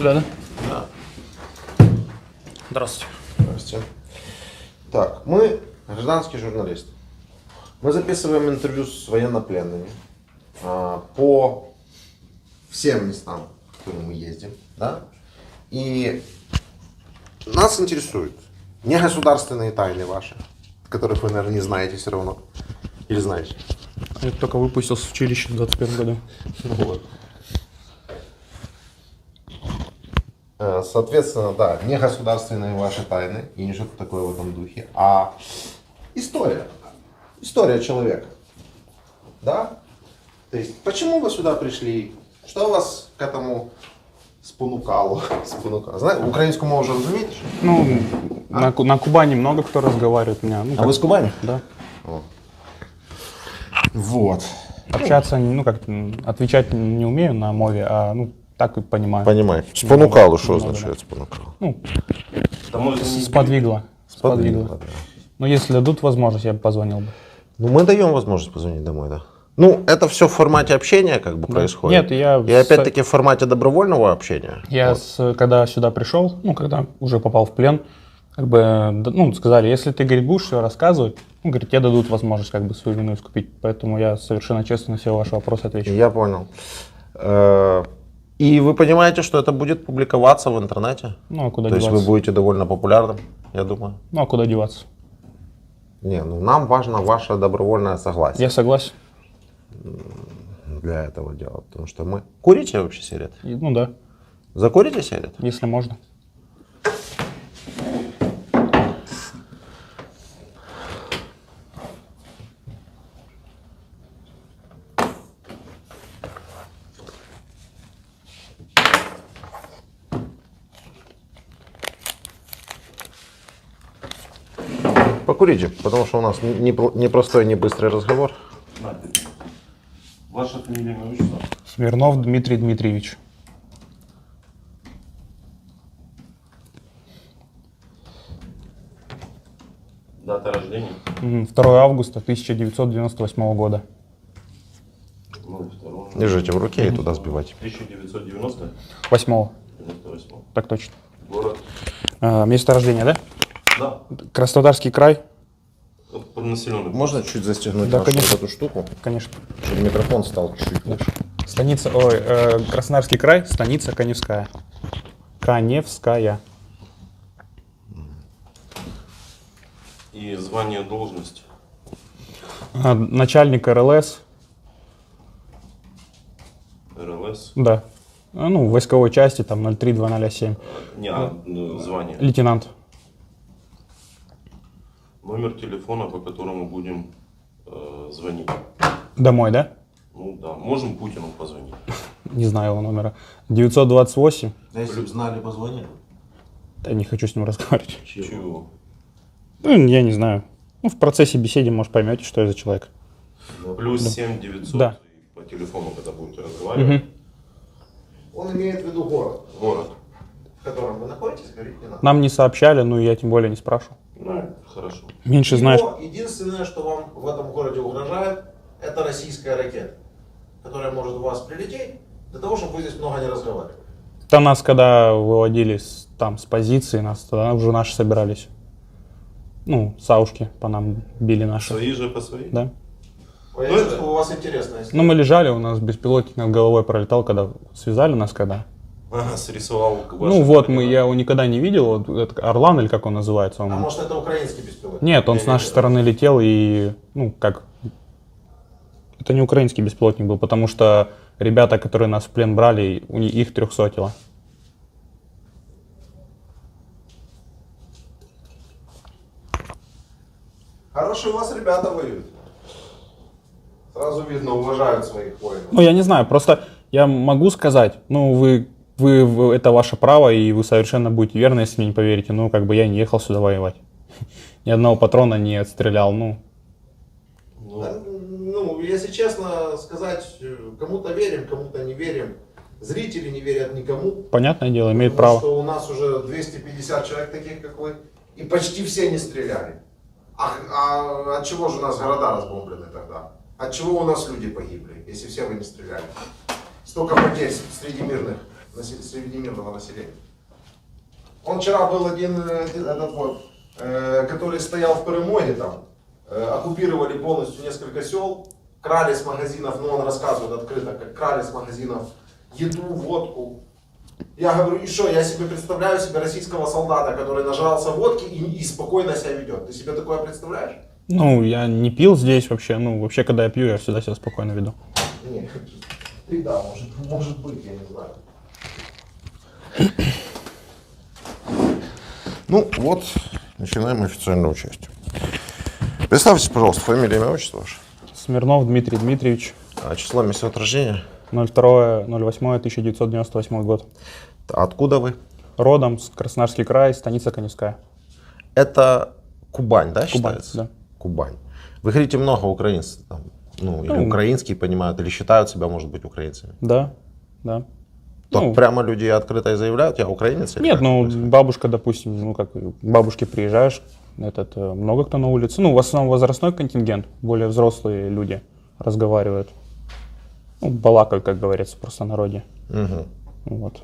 сюда, да? Да. Здравствуйте. Здравствуйте. Так, мы гражданский журналист. Мы записываем интервью с военнопленными по всем местам, в которые мы ездим, да? И нас интересуют не государственные тайны ваши, которых вы, наверное, не знаете все равно. Или знаете? Я только выпустился в училище в 21 году. Вот. Соответственно, да, не государственные ваши тайны и не что-то такое в этом духе, а история. История человека. Да? То есть, почему вы сюда пришли? Что вас к этому спонукало? Знаете, українську мову вже розумієте? Ну, на Кубани много кто разговаривает у меня. Ну, А вы с Кубани? Да. О. Вот. Общаться, ну как, отвечать не умею на мове, а ну так и понимаю. Понимаю. Спонукало, что Немного, означает да. спонукало? Ну, сподвигло. Сподвигло, да. Но если дадут возможность, я бы позвонил бы. Ну, мы даем возможность позвонить домой, да. Ну, это все в формате общения как бы происходит. Нет, я... И опять-таки в формате добровольного общения. Я, вот. когда сюда пришел, ну, когда уже попал в плен, как бы, ну, сказали, если ты, говорит, будешь все рассказывать, ну, говорит, тебе дадут возможность как бы свою вину искупить. Поэтому я совершенно честно на все ваши вопросы отвечу. Я понял. И вы понимаете, что это будет публиковаться в интернете? Ну, а куда То деваться? есть вы будете довольно популярным, я думаю. Ну, а куда деваться? Не, ну нам важно ваше добровольное согласие. Я согласен. Для этого дела, потому что мы... Курите вообще сигарет? Ну, да, Закурите сигарет? если можно. Покурите, потому что у нас непростой, не быстрый разговор. Ваша фамилия, имя, отчество? Смирнов Дмитрий Дмитриевич. Дата рождения? 2 августа 1998 года. 02. Держите в руке и туда сбивайте. 1990? 8-го. 98. Так точно. Город? Место рождения, да? Да. Краснодарский край? Населенный. Можно чуть застегнуть Да, нашу конечно. вот эту штуку, Конечно. чтобы микрофон стал чуть выше. Станица, Краснодарский край, станица Каневская. Каневская. И звание, должность? Начальник РЛС, РЛС? да. Ну, войсковой части, там, 03-2007. Звание. Лейтенант. Номер телефона, по которому будем звонить. Домой, да? Ну да, можем Путину позвонить. Не знаю его номера. 928. А если бы знали, позвонили? Да не хочу с ним разговаривать. Чего? Ну, я не знаю. Ну, в процессе беседы, может, поймете, что я за человек. Плюс 7 900 Да. по телефону, когда будете разговаривать. Он имеет в виду город, Город. в котором вы находитесь, говорить не надо. Нам не сообщали, ну, я тем более не спрашивал. Ну, хорошо. Меньше знаешь. Единственное, что вам в этом городе угрожает, это российская ракета, которая может в вас прилететь, для того, чтобы вы здесь много не разговаривали. То нас, когда выводили там с позиции, нас тогда уже наши собирались. Ну, саушки по нам били наши. Свои же по своим? Да. Понятно, что у вас интересная история. Ну, мы лежали, у нас беспилотник над головой пролетал, когда связали нас, когда. Ага, срисовал ваши Ну вот, координаты. я его никогда не видел, вот этот Орлан или как он называется. А Он... может это украинский беспилотник? Нет, он с нашей стороны летел и, ну, как... Это не украинский беспилотник был, потому что ребята, которые нас в плен брали, их 300-тило. Хорошие у вас ребята воюют. Сразу видно, уважают своих воинов. Ну, я не знаю, просто я могу сказать, ну, это ваше право, и вы совершенно будете верны, если мне не поверите. Ну, как бы я не ехал сюда воевать. Ни одного патрона не отстрелял, ну. Ну, если честно сказать, кому-то верим, кому-то не верим. Зрители не верят никому. Понятное дело, имеет Потому право. что у нас уже 250 человек таких, как вы, и почти все не стреляли. А от чего же у нас города разбомблены тогда? От чего у нас люди погибли, если все вы не стреляли? Столько потерь среди мирных среди мирного населения. Он вчера был один этот вот, который стоял в Перемоге там, оккупировали полностью несколько сел, крали с магазинов, ну он рассказывает открыто, как крали с магазинов еду, водку. Я говорю, и что, я себе представляю себе российского солдата, который нажрался водки и спокойно себя ведет. Ты себе такое представляешь? Ну, я не пил здесь вообще. Ну, вообще, когда я пью, я всегда себя спокойно веду. Нет, ты да, может быть, я не знаю. Ну вот, начинаем официальную часть. Представьтесь, пожалуйста, фамилия, имя, отчество ваше. Смирнов Дмитрий Дмитриевич, А число, место от рождения? 02.08.1998 год. Откуда вы? Родом с Краснодарский край, станица Каневская. Это Кубань, да, Кубань, считается? да. Кубань. Вы говорите, много украинцев там, ну, или украинские понимают, или считают себя, может быть, украинцами? Да, да. Так Ну, прямо люди открыто и заявляют, я украинец? Или Нет, как ну, это происходит? бабушка, допустим, ну, как к бабушке приезжаешь, много кто на улице. Ну, в основном возрастной контингент, более взрослые люди разговаривают. Ну, балакают, как говорится, в простонародье. Мгм. Вот.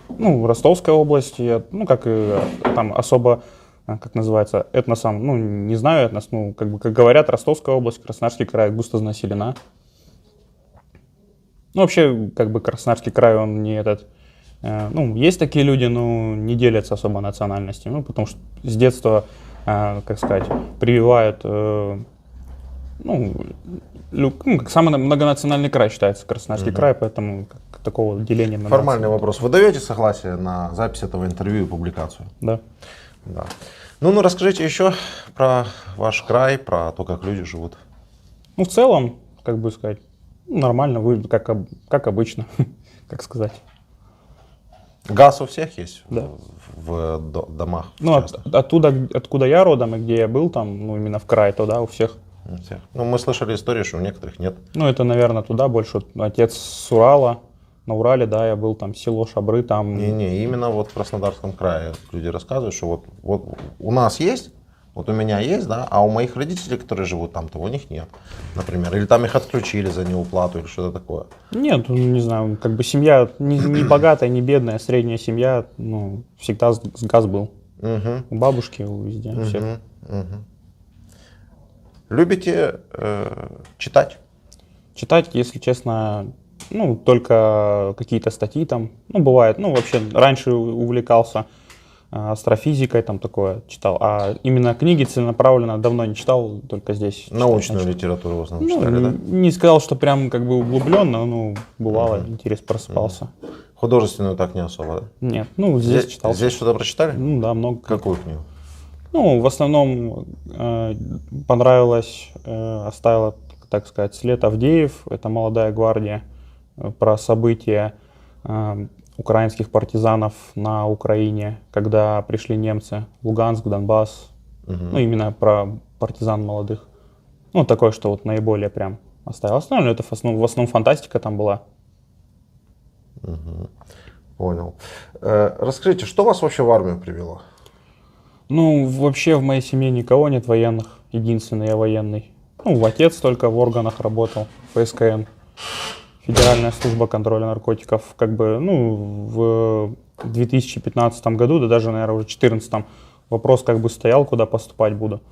Ну, Ростовская область, ну, как и там особо, как называется, этносом, ну, не знаю этнос, ну, как бы, как говорят, Ростовская область, Краснодарский край густо населена. Ну, вообще, как бы, Краснодарский край, он не этот, ну, есть такие люди, но не делятся особо национальностями, ну, потому что с детства, как сказать, прививают, ну, как самый многонациональный край считается Краснодарский край, поэтому такого деления на Формальный нации. вопрос. Вы даете согласие на запись этого интервью и публикацию? Да. Да. Ну, расскажите еще про ваш край, про то, как люди живут. Ну, в целом, как бы сказать, ну, нормально, вы как обычно, как сказать. Газ у всех есть Да. в домах? Ну, частных? оттуда, откуда я родом и где я был, там, ну, именно в край, то, да, у всех. У всех. Ну, мы слышали историю, что у некоторых нет. Ну, это, наверное, туда больше. Вот отец с Урала, на Урале, да, я был, там, село Шабры, там. Не, именно вот в Краснодарском крае люди рассказывают, что вот у нас есть, вот у меня есть, да, а у моих родителей, которые живут там, того у них нет, например. Или там их отключили за неуплату или что-то такое. Нет, ну, не знаю, как бы семья не богатая, не бедная, средняя семья, ну, всегда газ был. Мгм. У бабушки, везде, у всех. Мгм. Мгм. Любите читать? Читать, если честно, ну, только какие-то статьи там, ну, бывает, ну, вообще, раньше увлекался астрофизикой, там такое читал, а именно книги целенаправленно давно не читал, только здесь. читать Научную начал. литературу в основном Ну, читали, да? не сказал, что прям как бы углубленно, ну, бывало, интерес просыпался. Художественную так не особо, да? Нет, ну, здесь читал. Здесь что-то прочитали? Ну, да, много. Какую книгу? Ну, в основном понравилось, оставила, так сказать, след Авдеев, это «Молодая гвардия», про события украинских партизанов на Украине, когда пришли немцы в Луганск, Донбасс, ну, именно про партизан молодых. Ну, такое, что вот наиболее прям оставил. Остальное это в основном фантастика там была. Понял. Расскажите, что вас вообще в армию привело? Ну, вообще в моей семье никого нет военных, единственный я военный. Ну, отец только в органах работал, ФСКН, Федеральная служба контроля наркотиков. Как бы, ну, в 2015 году, да даже, наверное, уже в 2014 вопрос как бы стоял, куда поступать буду.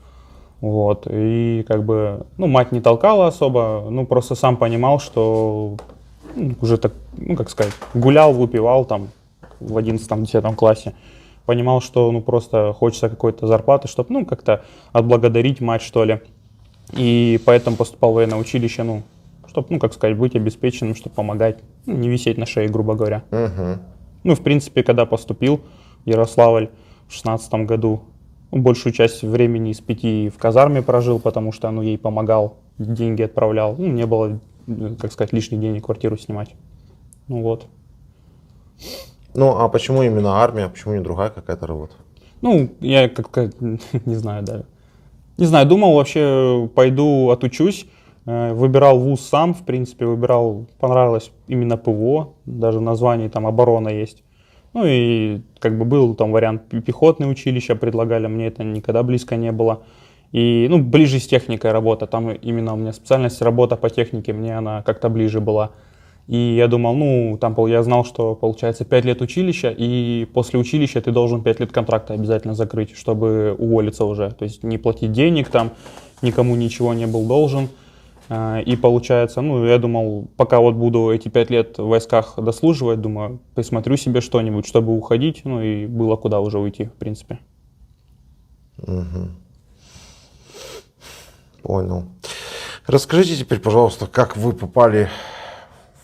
Вот, и как бы, ну, мать не толкала особо, ну, просто сам понимал, что уже так, ну, как сказать, гулял, выпивал там в 11-10 классе. Понимал, что, ну, просто хочется какой-то зарплаты, чтобы, ну, как-то отблагодарить мать, что ли. И поэтому поступал в военное училище, ну, чтобы, ну, как сказать, быть обеспеченным, чтобы помогать, ну, не висеть на шее, грубо говоря. Ну, в принципе, когда поступил в Ярославль в 16 году, ну, большую часть времени из 5 в казарме прожил, потому что, ну, ей помогал, деньги отправлял. Ну, не было, как сказать, лишних денег квартиру снимать. Ну, вот. Ну, а почему именно армия, почему не другая какая-то работа? Ну, я как-то, не знаю, да. Не знаю, думал вообще, пойду отучусь. Выбирал вуз сам, в принципе, выбирал, понравилось именно ПВО, даже в названии там оборона есть. Ну и как бы был там вариант пехотное училище, предлагали, мне это никогда близко не было. И, ну, ближе с техникой работа, там именно у меня специальность работа по технике, мне она как-то ближе была. И я думал, ну, там я знал, что получается 5 лет училища, и после училища ты должен 5 лет контракта обязательно закрыть, чтобы уволиться уже. То есть не платить денег там, никому ничего не был должен. И получается, ну, я думал, пока вот буду эти 5 лет в войсках дослуживать, думаю, присмотрю себе что-нибудь, чтобы уходить, ну, и было куда уже уйти, в принципе. Понял. Расскажите теперь, пожалуйста, как вы попали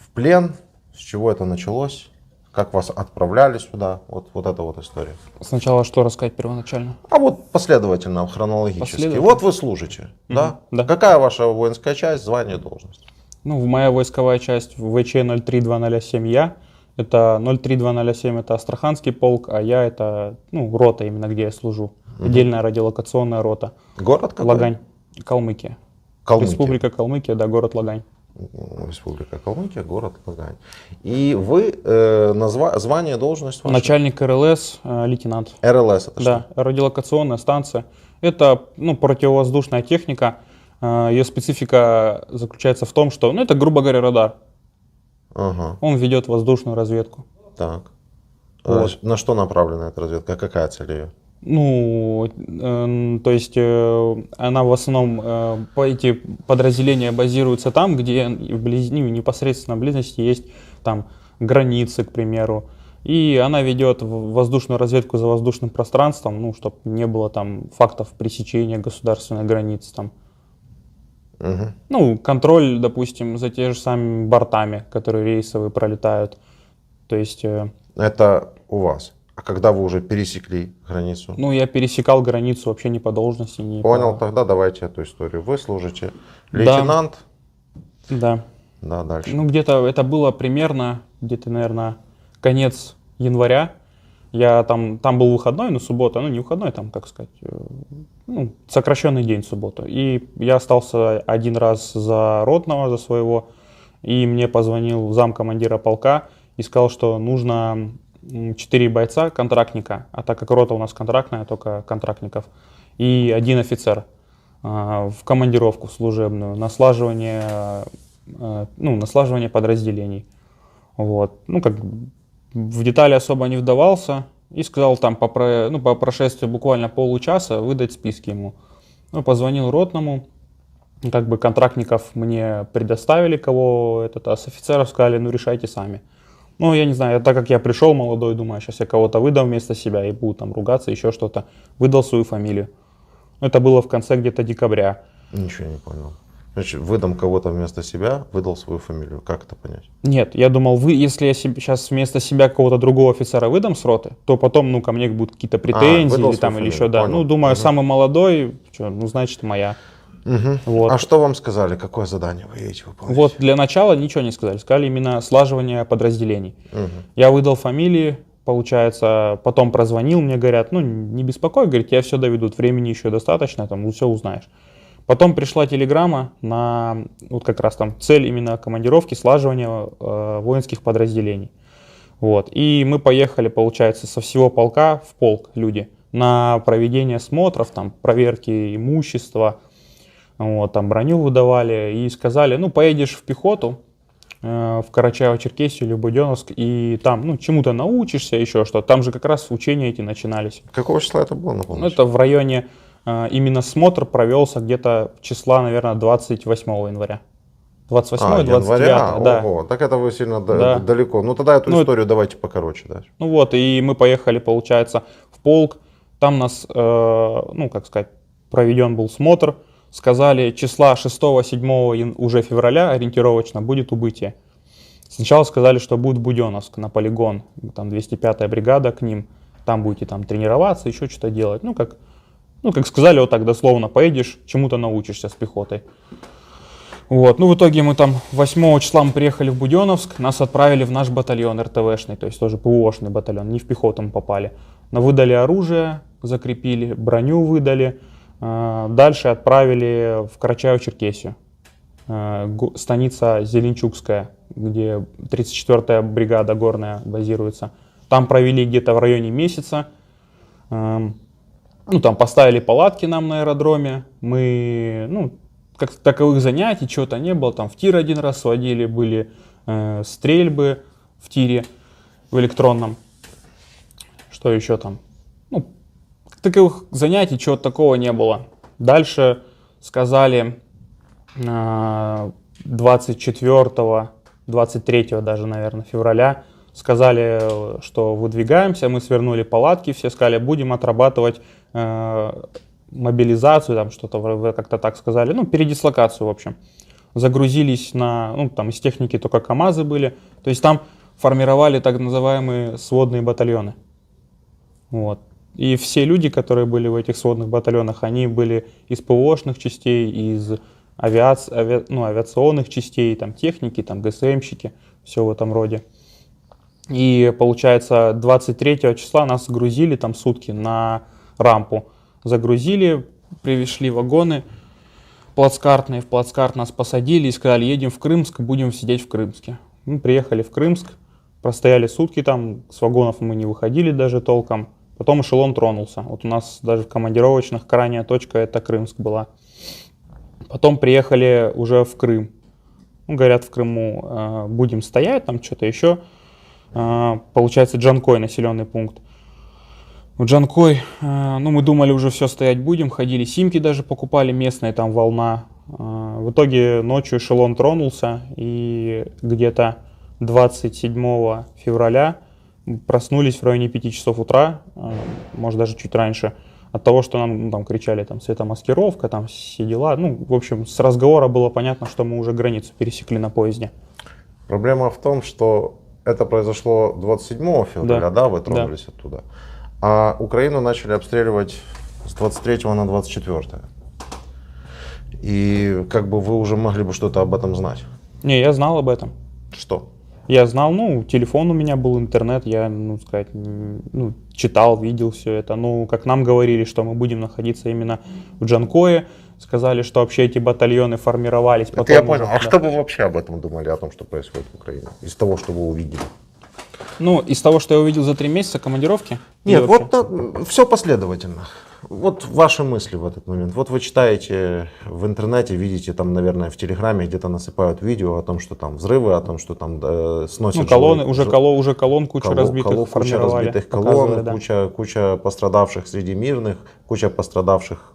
в плен, с чего это началось, как вас отправляли сюда, вот эта вот история. Сначала что рассказать первоначально? А вот последовательно, хронологически. Последовательно? Вот вы служите, да? Да. Какая ваша воинская часть, звание, должность? Ну, моя войсковая часть в ВЧ 03207 я. Это 03207 это Астраханский полк, а я это, ну, рота именно, где я служу. Отдельная радиолокационная рота. Город какой? Лагань, Калмыкия. Калмыкия. Республика Калмыкия, да, город Лагань. Республика Калмыкия, город Лагань. И вы, звание, должность ваша? Начальник РЛС, лейтенант. РЛС это Да, радиолокационная станция. Это, ну, противовоздушная техника. Ее специфика заключается в том, что, ну, это, грубо говоря, радар. что? Ага, Он ведет воздушную разведку. так. Вот. На что направлена эта разведка? Какая цель ее? Ну, то есть она в основном, эти подразделения базируются там, где непосредственно в близости есть там границы, к примеру. И она ведет воздушную разведку за воздушным пространством, ну, чтобы не было там фактов пресечения государственной границы там. Угу. Ну, контроль, допустим, за те же самыми бортами, которые рейсовые пролетают. То есть, Это у вас. А когда вы уже пересекли границу? ну, я пересекал границу вообще не по должности, не Понял, по... тогда давайте эту историю. Вы служите. Да. Лейтенант? Да. Да, дальше. Ну, где-то это было примерно, где-то, наверное, конец января. Я там был выходной, но суббота, ну, не выходной, там, как сказать, ну, сокращенный день суббота. И я остался один раз за ротного, за своего, и мне позвонил замкомандира полка и сказал, что нужно 4 бойца, контрактника, а так как рота у нас контрактная, только контрактников, и 1 офицер в командировку служебную на слаживание подразделений. Вот. Ну, как в детали особо не вдавался и сказал там по прошествии буквально получаса выдать списки ему. Ну, позвонил ротному, как бы контрактников мне предоставили, а с офицеров сказали, ну, решайте сами. Ну, я не знаю, так как я пришел молодой, думаю, сейчас я кого-то выдам вместо себя и буду там ругаться, еще что-то. Выдал свою фамилию. Это было в конце где-то декабря. Ничего не понял. Значит, выдам кого-то вместо себя, выдал свою фамилию. Как это понять? Нет, я думал, если я сейчас вместо себя какого-то другого офицера выдам с роты, то потом, ну, ко мне будут какие-то претензии выдал или там, свою или фамилию, еще, да. понял. Ну, думаю, Мгм. самый молодой, ну, значит, моя. Угу. Вот. А что вам сказали? Какое задание вы едете выполнять? Вот для начала ничего не сказали. Сказали именно слаживание подразделений. Мгм. Я выдал фамилии, получается, потом прозвонил, мне говорят, ну, не беспокой, говорит, я все доведу, времени еще достаточно, там, все узнаешь. Потом пришла телеграмма на, вот как раз там, цель именно командировки, слаживания воинских подразделений. Вот. И мы поехали, получается, со всего полка в полк, люди, на проведение смотров, там, проверки имущества, вот, там броню выдавали и сказали, ну, поедешь в пехоту, в Карачаево-Черкесию или Буденновск, и там, ну, чему-то научишься, еще что. Там же как раз учения эти начинались. Какого числа это было, Ну, напомните? это в районе, именно смотр провелся где-то числа, наверное, 28 января. 28-29, января? да. Ого, так это вы сильно Да. далеко. Ну тогда эту Ну, историю давайте покороче дальше. Ну вот, и мы поехали, получается, в полк. Там нас, ну, как сказать, проведен был смотр. Сказали, числа 6-7 уже февраля ориентировочно будет убытие. Сначала сказали, что будет Буденновск на полигон, там 205-я бригада к ним. Там будете там тренироваться, еще что-то делать. Ну, как сказали, вот так дословно, поедешь, чему-то научишься с пехотой. Вот. Ну, в итоге мы там 8 числа мы приехали в Буденновск, нас отправили в наш батальон РТВшный, то есть тоже ПВОшный батальон, не в пехоту мы попали. Но выдали оружие, закрепили, броню выдали, дальше отправили в Карачаево-Черкесию, станица Зеленчукская, где 34-я бригада горная базируется. Там провели где-то в районе месяца. Ну, там поставили палатки нам на аэродроме. Мы, ну, как таковых занятий, чего-то не было. Там в тир один раз сводили, были стрельбы в тире, в электронном. Что еще там? Ну, таковых занятий, чего-то такого не было. Дальше сказали 24-го, 23-го даже, наверное, февраля, сказали, что выдвигаемся, мы свернули палатки, все сказали, будем отрабатывать мобилизацию, там что-то как-то так сказали, ну, передислокацию, в общем. Загрузились ну, там из техники только КАМАЗы были, то есть там формировали так называемые сводные батальоны. Вот. И все люди, которые были в этих сводных батальонах, они были из ПВОшных частей, из авиационных частей, там техники, там ГСМщики, все в этом роде. И получается 23 числа нас загрузили там сутки на рампу. Загрузили, привезли вагоны плацкартные, в плацкарт нас посадили и сказали, едем в Крымск, будем сидеть в Крымске. Мы приехали в Крымск, простояли сутки там, с вагонов мы не выходили даже толком. Потом эшелон тронулся. Вот у нас даже в командировочных крайняя точка это Крымск была. Потом приехали уже в Крым. Ну, говорят, в Крыму будем стоять, там что-то еще. Получается, Джанкой населенный пункт. В Джанкой, ну, мы думали, уже все стоять будем. Ходили, симки даже покупали местные, там волна. В итоге ночью эшелон тронулся. И где-то 27 февраля проснулись в районе 5 часов утра, может даже чуть раньше, от того, что нам там кричали там светомаскировка, там все дела. Ну, в общем, с разговора было понятно, что мы уже границу пересекли на поезде. Проблема в том, что это произошло 27 февраля, да, вы тронулись оттуда. А Украину начали обстреливать с 23 на 24. И как бы вы уже могли бы что-то об этом знать. Не, я знал об этом. Что? Я знал, ну, телефон у меня был, интернет, я, ну, сказать, ну, читал, видел все это. Ну, как нам говорили, что мы будем находиться именно в Джанкое, сказали, что вообще эти батальоны формировались. Это я понял. А что вы вообще об этом думали, о том, что происходит в Украине? Из того, что вы увидели? Ну, из того, что я увидел за 3 месяца командировки? Нет, вот все последовательно. Вот ваши мысли в этот момент. Вот вы читаете в интернете, видите там, наверное, в Телеграме где-то насыпают видео о том, что там взрывы, о том, что там сносят... Ну, колонны, уже колонн кучу разбитых формировали. Куча разбитых колонн, да. куча пострадавших среди мирных, куча пострадавших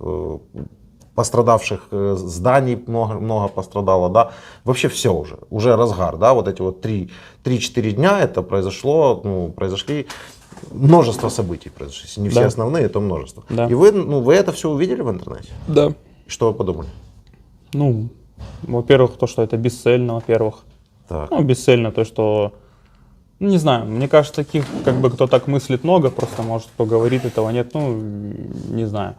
зданий много пострадало, да, вообще все уже разгар, да, вот эти вот 3-4 дня это произошли множество событий, произошли, если не все основные, то множество. Да. И вы это все увидели в интернете? Да. И что вы подумали? Ну, во-первых, то, что это бесцельно, во-первых. Так. Ну, бесцельно, то, что, ну, не знаю, мне кажется, таких, как бы, кто так мыслит много, просто, может, кто говорит, этого нет, ну, не знаю.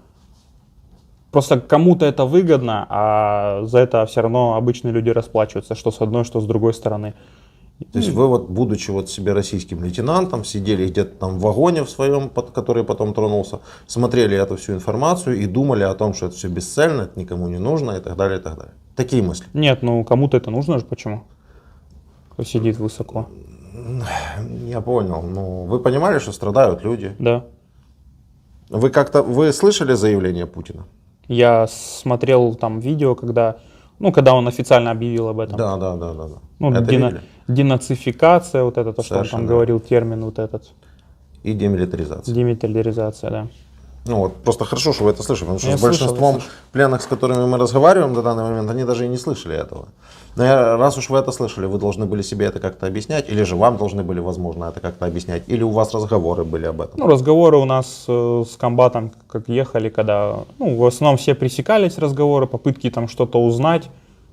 Просто кому-то это выгодно, а за это все равно обычные люди расплачиваются, что с одной, что с другой стороны. То есть вы вот, будучи вот себе российским лейтенантом, сидели где-то там в вагоне в своем, который потом тронулся, смотрели эту всю информацию и думали о том, что это все бесцельно, это никому не нужно и так далее, и так далее. Такие мысли. Нет, ну кому-то это нужно же, почему? Кто сидит высоко. Я понял. Ну, вы понимали, что страдают люди? Да. Вы слышали заявление Путина? Я смотрел там видео, когда он официально объявил об этом. Да. Ну, денацификация, вот это то, что он там говорил, термин вот этот. И демилитаризация. Демилитаризация, да. Ну вот, просто хорошо, что вы это слышали, потому что Я с большинством слышал. пленных, с которыми мы разговариваем на данный момент, они даже и не слышали этого. Но раз уж вы это слышали, вы должны были себе это как-то объяснять, или же вам должны были, возможно, это как-то объяснять, или у вас разговоры были об этом? Ну, разговоры у нас с комбатом, как ехали, когда, ну, в основном все пресекались разговоры, попытки там что-то узнать,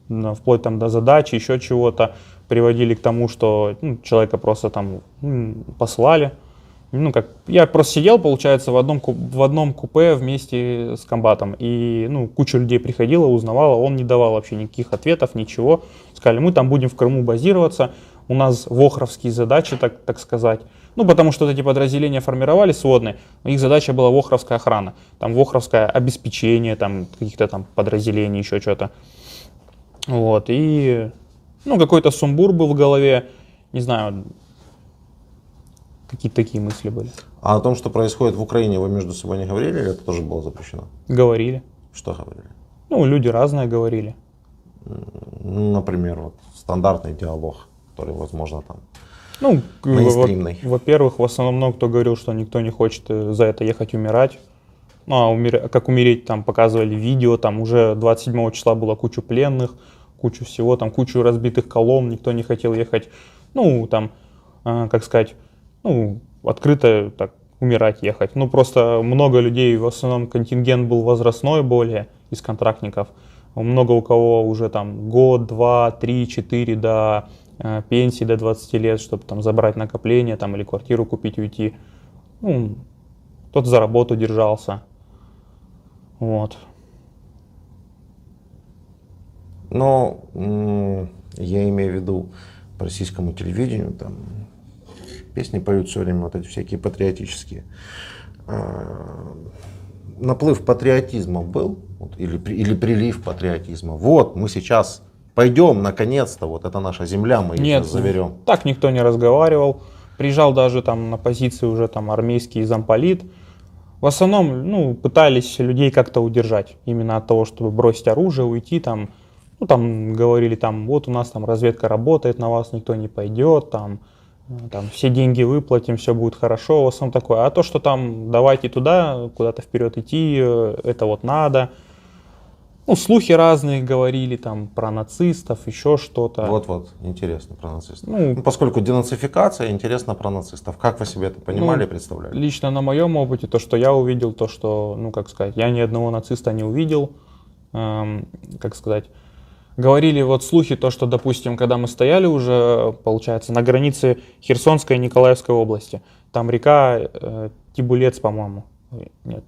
вплоть там до задачи, еще чего-то, приводили к тому, что человека просто там послали. Ну, как, я просто сидел, получается, в одном купе вместе с комбатом, и, куча людей приходила, узнавала, он не давал вообще никаких ответов, ничего. Сказали, мы там будем в Крыму базироваться, у нас вохровские задачи, так сказать. Ну, потому что вот эти подразделения формировались сводные, их задача была вохровская охрана, там вохровское обеспечение, там каких-то там подразделений, еще что-то. Вот, и, какой-то сумбур был в голове, не знаю, какие-то такие мысли были. А о том, что происходит в Украине, вы между собой не говорили, или это тоже было запрещено? Говорили. Что говорили? Люди разные говорили. Например, вот стандартный диалог. который, возможно, там Ну, мейнстримный. во-первых, в основном много кто говорил, что никто не хочет за это ехать умирать. Ну, а как умереть, там показывали видео, там уже 27 числа было кучу пленных, кучу всего, там кучу разбитых колонн, никто не хотел ехать, ну, там, как сказать, ну, открыто так умирать ехать. Ну, просто много людей, в основном контингент был возрастной более из контрактников. Много у кого уже там год, 2, 3, 4 до пенсии, до 20 лет, чтобы там забрать накопление там, или квартиру купить, уйти. Ну, кто-то за работу держался. Вот. Но я имею в виду по российскому телевидению, там песни поют все время, вот эти всякие патриотические. Наплыв патриотизма был, вот, или прилив патриотизма. Вот, мы сейчас пойдем, наконец-то, вот это наша земля, мы ее Нет, сейчас заберем. так никто не разговаривал. Приезжал даже там на позиции уже там армейский замполит. В основном, ну, пытались людей как-то удержать. Именно от того, чтобы бросить оружие, уйти там. Ну, там говорили, там, вот у нас там разведка работает, на вас никто не пойдет, там все деньги выплатим, все будет хорошо, в основном такое. А то, что там давайте туда, куда-то вперед идти, это вот надо. Ну, слухи разные говорили там про нацистов, еще что-то. Вот, интересно про нацистов. Ну, Ну, поскольку денацификация, интересно про нацистов. Как вы себе это понимали и представляли? Лично на моем опыте, то, что я увидел, то, что, ну, как сказать, я ни одного нациста не увидел, как сказать. Говорили вот слухи, то, что, допустим, когда мы стояли уже, получается, на границе Херсонской и Николаевской области, там река Тибулец, по-моему, нет,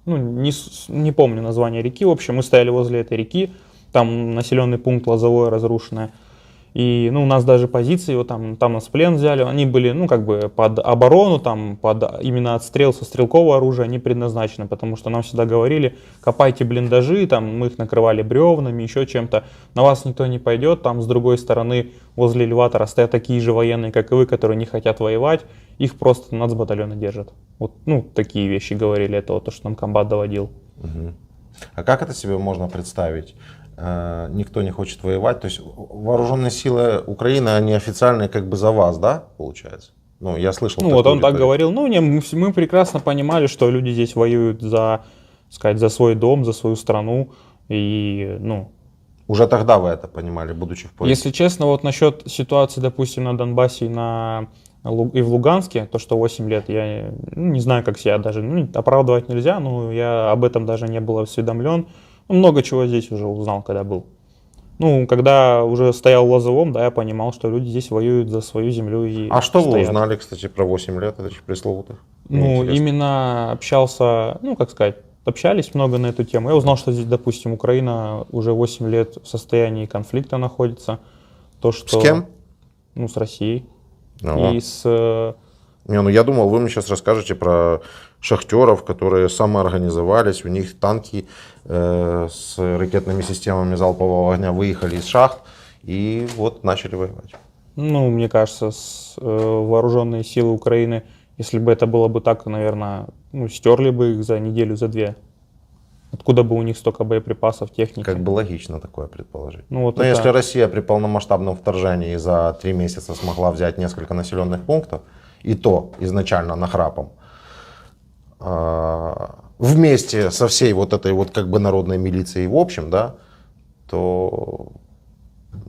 ну, не помню название реки, в общем, мы стояли возле этой реки, там населенный пункт Лозовое разрушенное, и, ну, у нас даже позиции, вот там нас в плен взяли, они были, ну, как бы под оборону, там, под именно отстрел со стрелкового оружия они предназначены, потому что нам всегда говорили, копайте блиндажи, там, мы их накрывали бревнами, еще чем-то, на вас никто не пойдет, там, с другой стороны, возле элеватора стоят такие же военные, как и вы, которые не хотят воевать, их просто нацбатальоны держат. Вот, ну, такие вещи говорили, это вот то, что нам комбат доводил. Угу. А как это себе можно представить? Никто не хочет воевать, то есть вооруженные силы Украины, они официальные как бы за вас, да, получается? Ну, я слышал. Ну, вот он так говорил. Ну, не, мы прекрасно понимали, что люди здесь воюют за, сказать, за свой дом, за свою страну. И, ну... Уже тогда вы это понимали, будучи в поле? Если честно, вот насчет ситуации, допустим, на Донбассе и в Луганске, то, что 8 лет, я не знаю, как себя даже, ну, оправдывать нельзя, но я об этом даже не был осведомлен. Много чего здесь уже узнал, когда был. Ну, когда уже стоял в Лозовом, да, я понимал, что люди здесь воюют за свою землю и А что стоят. вы узнали, кстати, про 8 лет этих пресловутых? Ну, именно общался, ну, как сказать, общались много на эту тему. Я узнал, что здесь, допустим, Украина уже 8 лет в состоянии конфликта находится. То, что, с кем? Ну, с Россией. Ну, И с... Не, ну я думал, вы мне сейчас расскажете про шахтеров, которые самоорганизовались, у них танки с ракетными системами залпового огня выехали из шахт и вот начали воевать. Ну, мне кажется, вооруженные силы Украины, если бы это было бы так, наверное, ну, стерли бы их за неделю, за две. Откуда бы у них столько боеприпасов, техники? Как бы логично такое предположить. Ну, вот но это... если Россия при полномасштабном вторжении за 3 месяца смогла взять несколько населенных пунктов, и то изначально нахрапом, вместе со всей вот этой вот как бы народной милицией в общем, да, то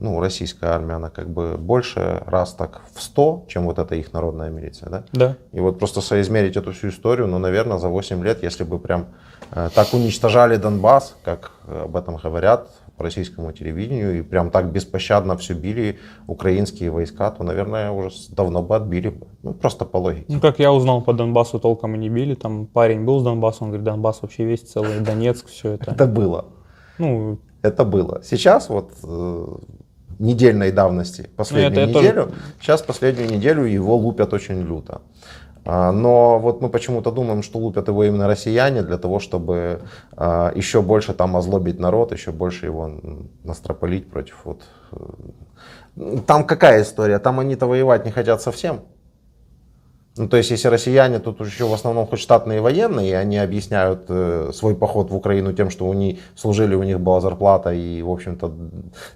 ну, российская армия, она как бы больше раз так в 100, чем вот эта их народная милиция, да? Да. И вот просто соизмерить эту всю историю, ну, наверное, за 8 лет, если бы прям так уничтожали Донбасс, как об этом говорят по российскому телевидению, и прям так беспощадно все били украинские войска, то, наверное, уже давно бы отбили бы. Ну, просто по логике. Ну, как я узнал, по Донбассу толком и не били. Там парень был с Донбасса, он говорит, Донбасс вообще весь целый, Донецк, все это. Это было. Ну, это было. Сейчас вот недельной давности, последнюю неделю, сейчас последнюю неделю его лупят очень люто. Но вот мы почему-то думаем, что лупят его именно россияне для того, чтобы еще больше там озлобить народ, еще больше его настропалить против вот. Там какая история? Там они-то воевать не хотят совсем. Ну, то есть, если россияне, тут еще в основном хоть штатные военные, и они объясняют свой поход в Украину тем, что служили, у них была зарплата, и, в общем-то,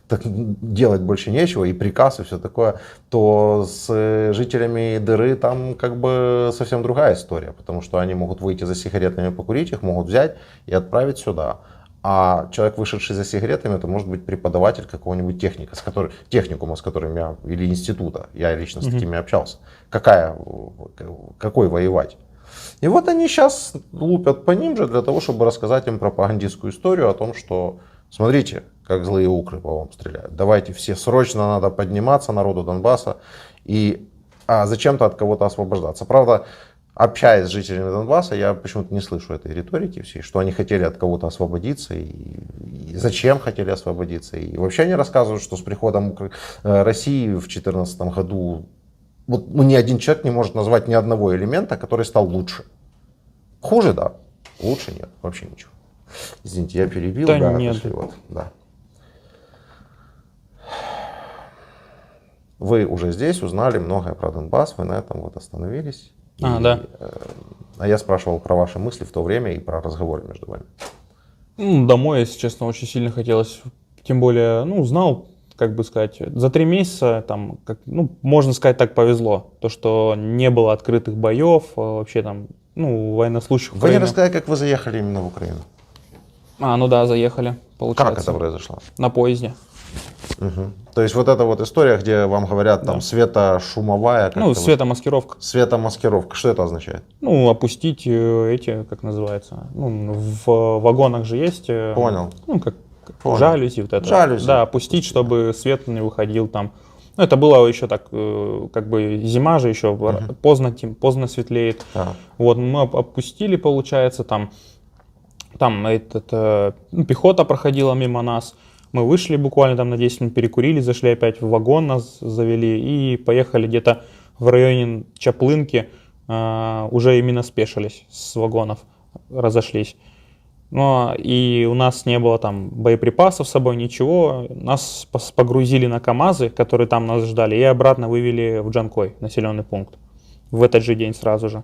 так, делать больше нечего, и приказ, и все такое, то с жителями дыры там как бы совсем другая история, потому что они могут выйти за сигаретами покурить, их могут взять и отправить сюда. А человек, вышедший за сигаретами, это может быть преподаватель какого-нибудь техникума, с которым я, или института, я лично с такими общался. Какой воевать? И вот они сейчас лупят по ним же для того, чтобы рассказать им пропагандистскую историю о том, что смотрите, как злые укры по вам стреляют. Давайте все, срочно надо подниматься народу Донбасса и зачем-то от кого-то освобождаться. Правда, общаясь с жителями Донбасса, я почему-то не слышу этой риторики всей, что они хотели от кого-то освободиться и зачем хотели освободиться. И вообще они рассказывают, что с приходом России в 2014 году ни один человек не может назвать ни одного элемента, который стал лучше. Хуже, да. Лучше нет. Вообще ничего. Извините, я перебил. Да нет. Да. Вы уже здесь узнали многое про Донбасс, вы на этом вот остановились. Да. А я спрашивал про ваши мысли в то время и про разговоры между вами. Домой, если честно, очень сильно хотелось. Тем более, знал, как бы сказать, за 3 месяца, там, можно сказать, так повезло. То, что не было открытых боев, вообще там, военнослужащих. Вы не рассказали, как вы заехали именно в Украину? Заехали, получается. Как это произошло? На поезде. Угу. То есть вот эта вот история, где вам говорят, там, светошумовая... Светомаскировка. Светомаскировка. Что это означает? Опустить эти, как называется, в вагонах же есть... Понял. Понял. Жалюзи вот это. Жалюзи. Да, опустить, чтобы свет не выходил там. Это было еще так, как бы зима же еще, поздно светлеет. Вот мы опустили, получается, там пехота проходила мимо нас. Мы вышли буквально там на 10 минут, перекурили, зашли опять в вагон, нас завели и поехали где-то в районе Чаплынки, уже именно спешились с вагонов, разошлись. И у нас не было там боеприпасов с собой, ничего. Нас погрузили на КАМАЗы, которые там нас ждали, и обратно вывели в Джанкой, населенный пункт, в этот же день сразу же.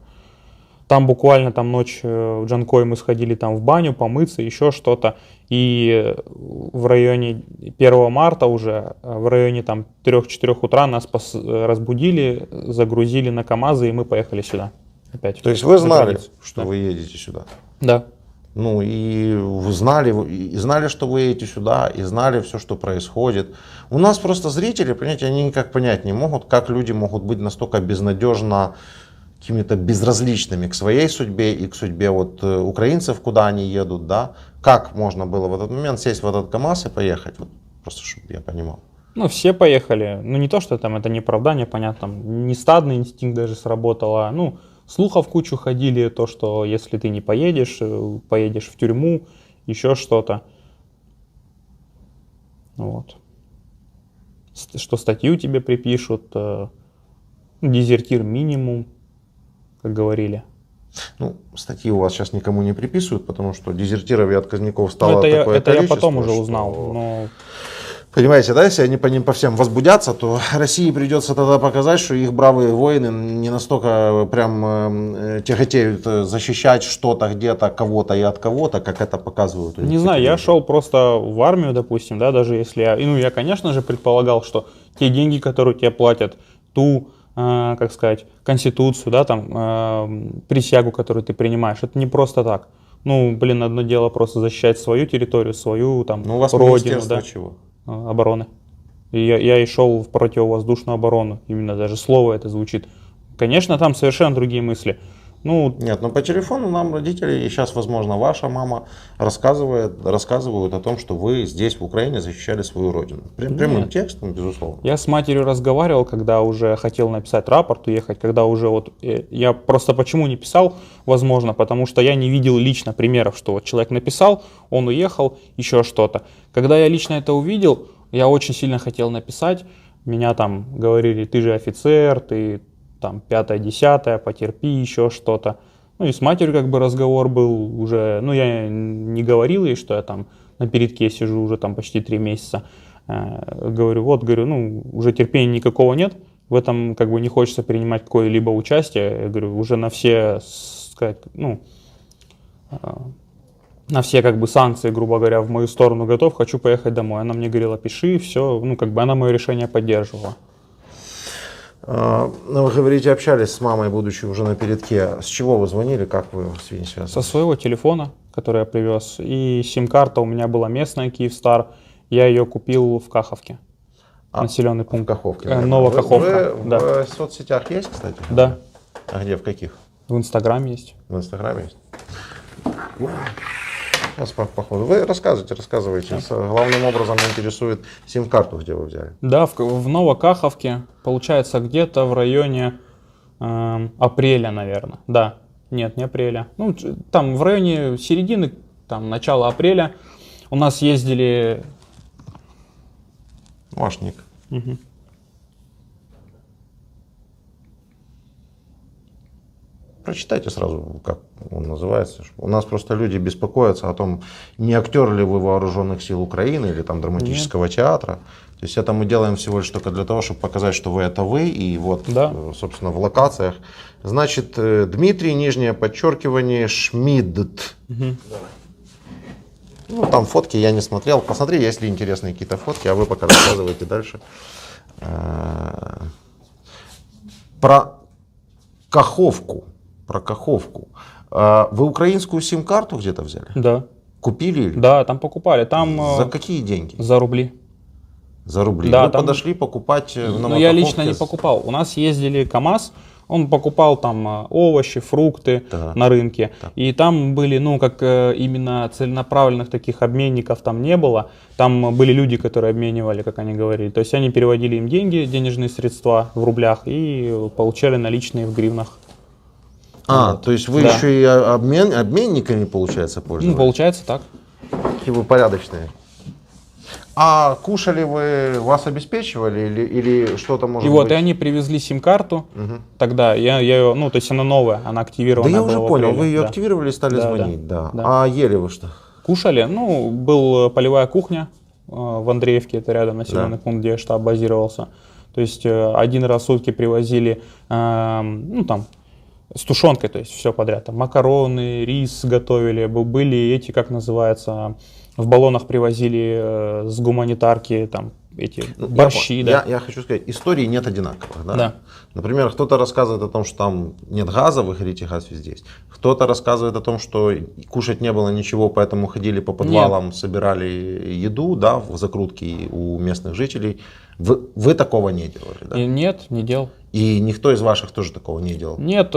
Там буквально ночь в Джанкой мы сходили там в баню, помыться, еще что-то. И в районе 1 марта уже, в районе 3-4 утра нас разбудили, загрузили на КАМАЗы, и мы поехали сюда опять. То есть вы знали, что вы едете сюда? Да. И вы знали, что вы едете сюда, и знали все, что происходит. У нас просто зрители, понимаете, они никак понять не могут, как люди могут быть настолько безнадежно какими-то безразличными к своей судьбе и к судьбе украинцев, куда они едут, да? Как можно было в этот момент сесть в этот КАМАЗ и поехать? Просто чтобы я понимал. Все поехали. Не то, что это не оправдание, понятно, не стадный инстинкт даже сработал, а слухов кучу ходили, то, что если ты не поедешь, поедешь в тюрьму, еще что-то. Вот. Что статью тебе припишут, дезертир минимум, как говорили. Статьи у вас сейчас никому не приписывают, потому что дезертиров и отказников стало такое количество. Это я потом уже узнал. Понимаете, да, если они по ним по всем возбудятся, то России придется тогда показать, что их бравые воины не настолько прям тяготеют защищать что-то где-то, кого-то и от кого-то, как это показывают. Не знаю, я шел просто в армию, допустим, да, даже если я, конечно же, предполагал, что те деньги, которые тебе платят, ту, как сказать, конституцию, да, присягу, которую ты принимаешь, это не просто так. Одно дело просто защищать свою территорию, свою у вас родину, да. Чего? Обороны. И я и шел в противовоздушную оборону. Именно даже слово это звучит. Конечно, там совершенно другие мысли. Нет, по телефону нам родители, и сейчас, возможно, ваша мама рассказывают о том, что вы здесь, в Украине, защищали свою родину. Прямым текстом, безусловно. Я с матерью разговаривал, когда уже хотел написать рапорт, уехать, когда уже я просто почему не писал, возможно, потому что я не видел лично примеров, что человек написал, он уехал, еще что-то. Когда я лично это увидел, я очень сильно хотел написать, меня говорили, ты же офицер, ты 5-10, потерпи, еще что-то. И с матерью разговор был уже, я не говорил ей, что я на передке сижу уже почти 3 месяца. Говорю, уже терпения никакого нет, в этом как бы не хочется принимать какое-либо участие. Я говорю, уже на все, сказать, ну, на все как бы санкции, грубо говоря, в мою сторону готов, хочу поехать домой. Она мне говорила, пиши, все, ну как бы она мое решение поддерживала. Ну, вы говорите, общались с мамой, будучи уже на передке. С чего вы звонили, как вы с ней связаны? Со своего телефона, который я привез, и сим-карта у меня была местная, Киевстар, я ее купил в Каховке, населенный пункт. В Каховке. Наверное. Новокаховка, Вы да. в соцсетях есть, кстати? Да, А где, в каких? в Инстаграме есть. В Инстаграме есть? Сейчас походу. Вы рассказывайте. Главным образом меня интересует сим-карту, где вы взяли. Да, в Новокаховке, получается, где-то в районе апреля, наверное. Да, нет, не апреля. Ну, там в районе середины, там, начала апреля у нас ездили... Ваш ник. Мгм. Прочитайте сразу, как он называется. У нас просто люди беспокоятся о том, не актер ли вы вооруженных сил Украины или там драматического театра. То есть это мы делаем всего лишь только для того, чтобы показать, что вы это вы. И вот, Да. собственно, в локациях. Значит, Дмитрий, нижнее подчеркивание, Шмидт. Мгм. Ну, там фотки я не смотрел. Посмотри, есть ли интересные какие-то фотки, а вы пока рассказывайте дальше. Про Каховку. Вы украинскую сим-карту где-то взяли? Да, Купили? Или? да, там покупали, там За какие деньги? за рубли. За рубли. Да, Вы там- подошли покупать в Ну, я Новокаховке лично не покупал. У нас ездили КАМАЗ, он покупал там овощи, фрукты Да. на рынке. Так. И там были, ну, как именно целенаправленных таких обменников там не было. Там были люди, которые обменивали, как они говорили. То есть они переводили им деньги, денежные средства в рублях и получали наличные в гривнах. То есть вы Да. еще и обменниками, получается, Ну, пользовались? получается так. Какие вы порядочные. А кушали вы, вас обеспечивали или что-то может И быть? вот, и они привезли сим-карту. Тогда я ее, ну, то есть она новая, она активирована. Да я уже была в понял, апреле, вы ее да. активировали и стали Да, звонить, да, да. да. А ели вы что? Кушали, ну, была полевая кухня в Андреевке, это рядом населенный пункт, где штаб базировался. То есть один раз в сутки привозили, ну, там, с тушенкой, то есть все подряд. Там макароны, рис готовили, были эти, как называется, в баллонах привозили с гуманитарки, там, эти борщи, да. Я хочу сказать, истории нет одинаковых. Да? Да. Например, кто-то рассказывает о том, что там нет газа, вы говорите, газ везде есть. Кто-то рассказывает о том, что кушать не было ничего, поэтому ходили по подвалам, собирали еду, да, в закрутки у местных жителей. Вы такого не делали, да? И нет, не делал. И никто из ваших тоже такого не делал? Нет,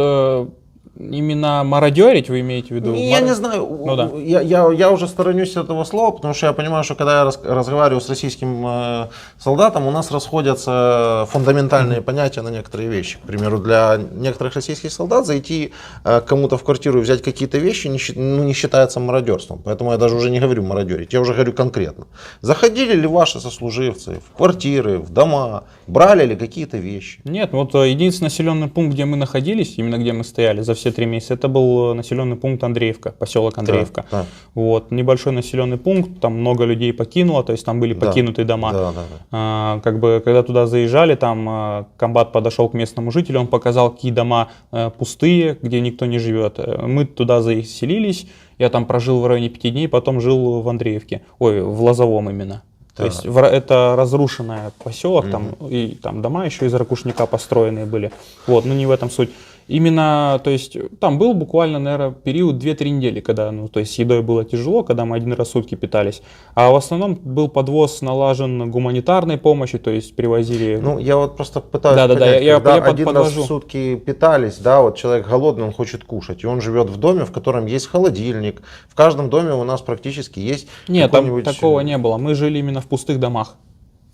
именно мародерить вы имеете в виду? Я не знаю, Ну да. я уже сторонюсь этого слова, потому что я понимаю, что когда я разговариваю с российским солдатом, у нас расходятся фундаментальные понятия на некоторые вещи. К примеру, для некоторых российских солдат зайти к кому-то в квартиру и взять какие-то вещи не считается мародерством. Поэтому я даже уже не говорю мародерить, я уже говорю конкретно. Заходили ли ваши сослуживцы в квартиры, в дома, брали ли какие-то вещи? Нет, вот единственный населенный пункт, где мы находились, именно где мы стояли за все 3 месяца, это был населенный пункт Андреевка, поселок Андреевка. Да. Вот, небольшой населенный пункт, там много людей покинуло, то есть там были покинутые дома. Да. Как бы, когда туда заезжали, там комбат подошел к местному жителю, он показал, какие дома пустые, где никто не живет. Мы туда заселились, я там прожил в районе 5 дней, потом жил в Андреевке, в Лозовом именно. То есть это разрушенный поселок, там, и там дома еще из ракушника построенные были. Вот, но не в этом суть. Именно, то есть там был буквально, наверное, период 2-3 недели, когда, ну, то есть с едой было тяжело, когда мы один раз в сутки питались. А в основном был подвоз налажен гуманитарной помощи, то есть привозили... Ну, я вот просто пытаюсь Да-да-да, я один раз подвожу. в сутки питались, да, вот человек голодный, он хочет кушать, и он живет в доме, в котором есть холодильник. В каждом доме у нас практически есть Нет, там какой-нибудь... такого не было. Мы жили именно в пустых домах.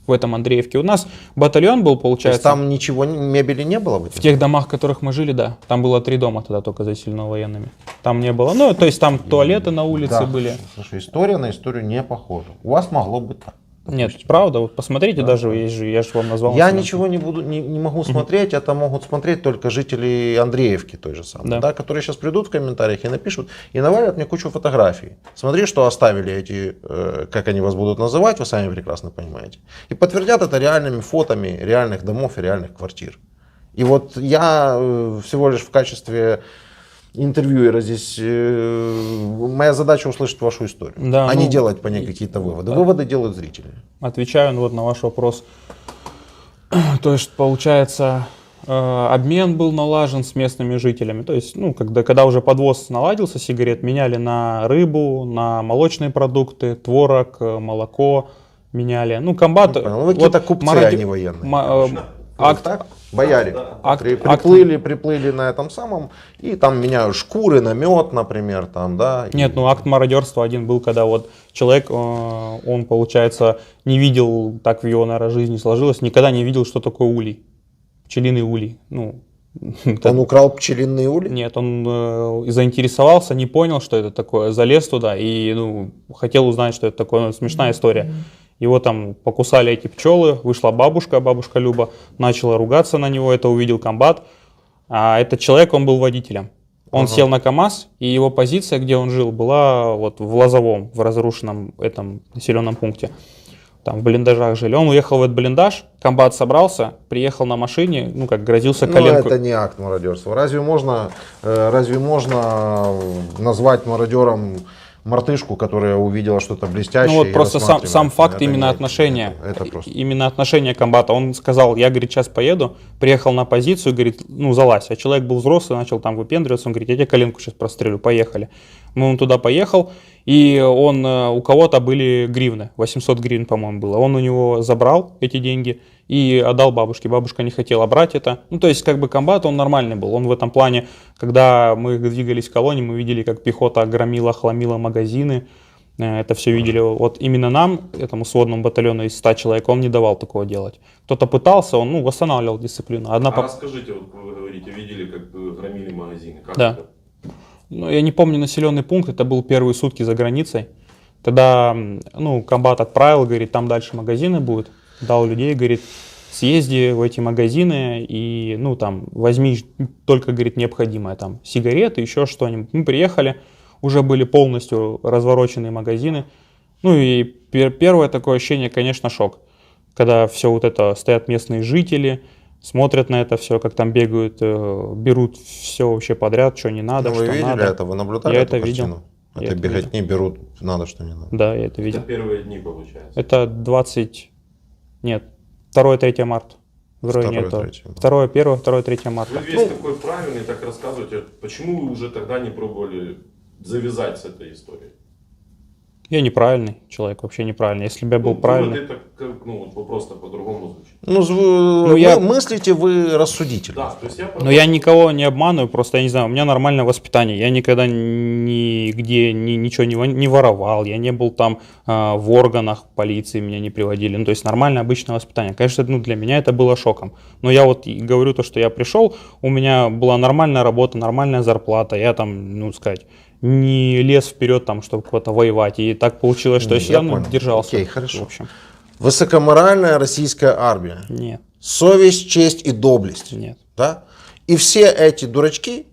В этом Андреевке. У нас батальон был, То есть получается, там ничего, мебели не было? в тех домах, в которых мы жили, да. Там было 3 дома тогда только заселено военными. Там не было. Ну, то есть там туалеты на улице Да. были. Слушай, история на историю не похожа. У вас могло быть так. Нет, правда, вот посмотрите, Да, даже да. есть же, я же вам назвал. Я населенный ничего не буду, не могу смотреть, это могут смотреть только жители Андреевки той же самой, Да. да, которые сейчас придут в комментариях и напишут, и навалят мне кучу фотографий. Смотри, что оставили эти, как они вас будут называть, вы сами прекрасно понимаете. И подтвердят это реальными фотами реальных домов и реальных квартир. И вот я всего лишь в качестве интервьюера здесь, моя задача услышать вашу историю, Да, а не ну, делать по ней какие-то выводы. Выводы делают зрители. Отвечаю вот на ваш вопрос. То есть, получается, обмен был налажен с местными жителями. То есть, ну, когда уже подвоз наладился сигарет, меняли на рыбу, на молочные продукты, творог, молоко меняли. Ну, комбат... Понял. Вы какие-то купцы, а не военные. Акт, Так? Бояре. акт, Приплыли на этом самом, и там меняют шкуры на мед, например, там, да. Нет, ну акт мародерства один был, когда вот человек, он, получается, не видел, так в его, наверное, жизни сложилось, никогда не видел, что такое улей, пчелиный улей. Ну, Он украл пчелиные ули? нет, он заинтересовался, не понял, что это такое, залез туда и ну, хотел узнать, что это такое. Ну, смешная история. Его там покусали эти пчелы, вышла бабушка Люба, начала ругаться на него, это увидел комбат. А этот человек, он был водителем. Он сел на КАМАЗ, и его позиция, где он жил, была вот в Лозовом, в разрушенном этом населенном пункте. Там в блиндажах жили. Он уехал в этот блиндаж, комбат собрался, приехал на машине, ну как грозился коленку. Ну это не акт мародерства. Разве можно назвать мародером мартышку, которая увидела что-то блестящее? Ну вот просто сам факт это именно не отношения, это просто. именно отношения комбата. Он сказал, я, говорит, сейчас поеду, приехал на позицию, говорит, ну залазь. А человек был взрослый, начал там выпендриваться, он говорит, я тебе коленку сейчас прострелю, поехали. Он туда поехал, и у кого-то были гривны, 800 гривен, по-моему, было. Он у него забрал эти деньги и отдал бабушке. Бабушка не хотела брать это. Ну, то есть, как бы комбат, он нормальный был. Он в этом плане, когда мы двигались в колонии, мы видели, как пехота громила, хламила магазины. Это все видели. Вот именно нам, этому сводному батальону из 100 человек, он не давал такого делать. Кто-то пытался, он восстанавливал дисциплину. Расскажите, вот вы говорите, видели, как громили магазины. Как Да. это? Ну, я не помню населенный пункт, это был первые сутки за границей. Тогда, ну, комбат отправил, говорит, там дальше магазины будут. Дал людей, говорит, съезди в эти магазины и, ну, там, возьми только, говорит, необходимое, там, сигареты, еще что-нибудь. Мы приехали, уже были полностью развороченные магазины. Ну, и первое такое ощущение, конечно, шок. Когда все вот это, стоят местные жители, смотрят на это все, как там бегают, берут все вообще подряд, что не надо, Ну, что вы видели надо. это? Вы наблюдали Я эту это видел. картину? Я Это это беготни берут, надо, что не надо. Да, я это видел. Это первые дни, получается. Это 2-3 марта. Вроде Второе, нет. третье, да. 2-3 марта. Вы весь такой правильный, так рассказываете. Почему вы уже тогда не пробовали завязать с этой историей? Я неправильный человек, вообще неправильный. Если бы я был правильный... Это как, ну, вот просто по-другому звучит. Мыслите вы рассудительно. Да, то есть я Но я никого не обманываю, просто я не знаю, у меня нормальное воспитание. Я никогда нигде ничего не воровал, я не был там в органах полиции, меня не приводили. Ну, то есть нормальное обычное воспитание. Конечно, ну, для меня это было шоком. Но я вот и говорю то, что я пришел, у меня была нормальная работа, нормальная зарплата. Я там, ну, сказать, не лез вперед, там, чтобы кого-то воевать. И так получилось, что я всегда понял. держался. Окей, хорошо. В общем, Высокоморальная российская армия. нет, Совесть, честь и доблесть. нет. Да? И все эти дурачки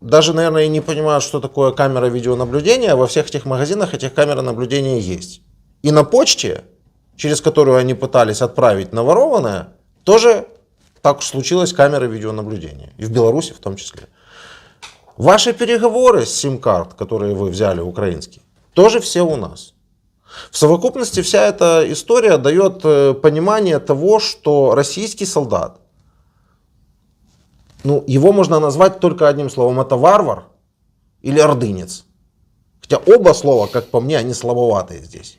даже, наверное, и не понимают, что такое камера видеонаблюдения. Во всех этих магазинах этих камер наблюдения есть. И на почте, через которую они пытались отправить наворованное, тоже так случилось камеры видеонаблюдения. И в Беларуси в том числе. Ваши переговоры с сим-карт, которые вы взяли украинские, тоже все у нас. В совокупности вся эта история дает понимание того, что российский солдат, ну, его можно назвать только одним словом, это варвар или ордынец. Хотя оба слова, как по мне, они слабоватые здесь.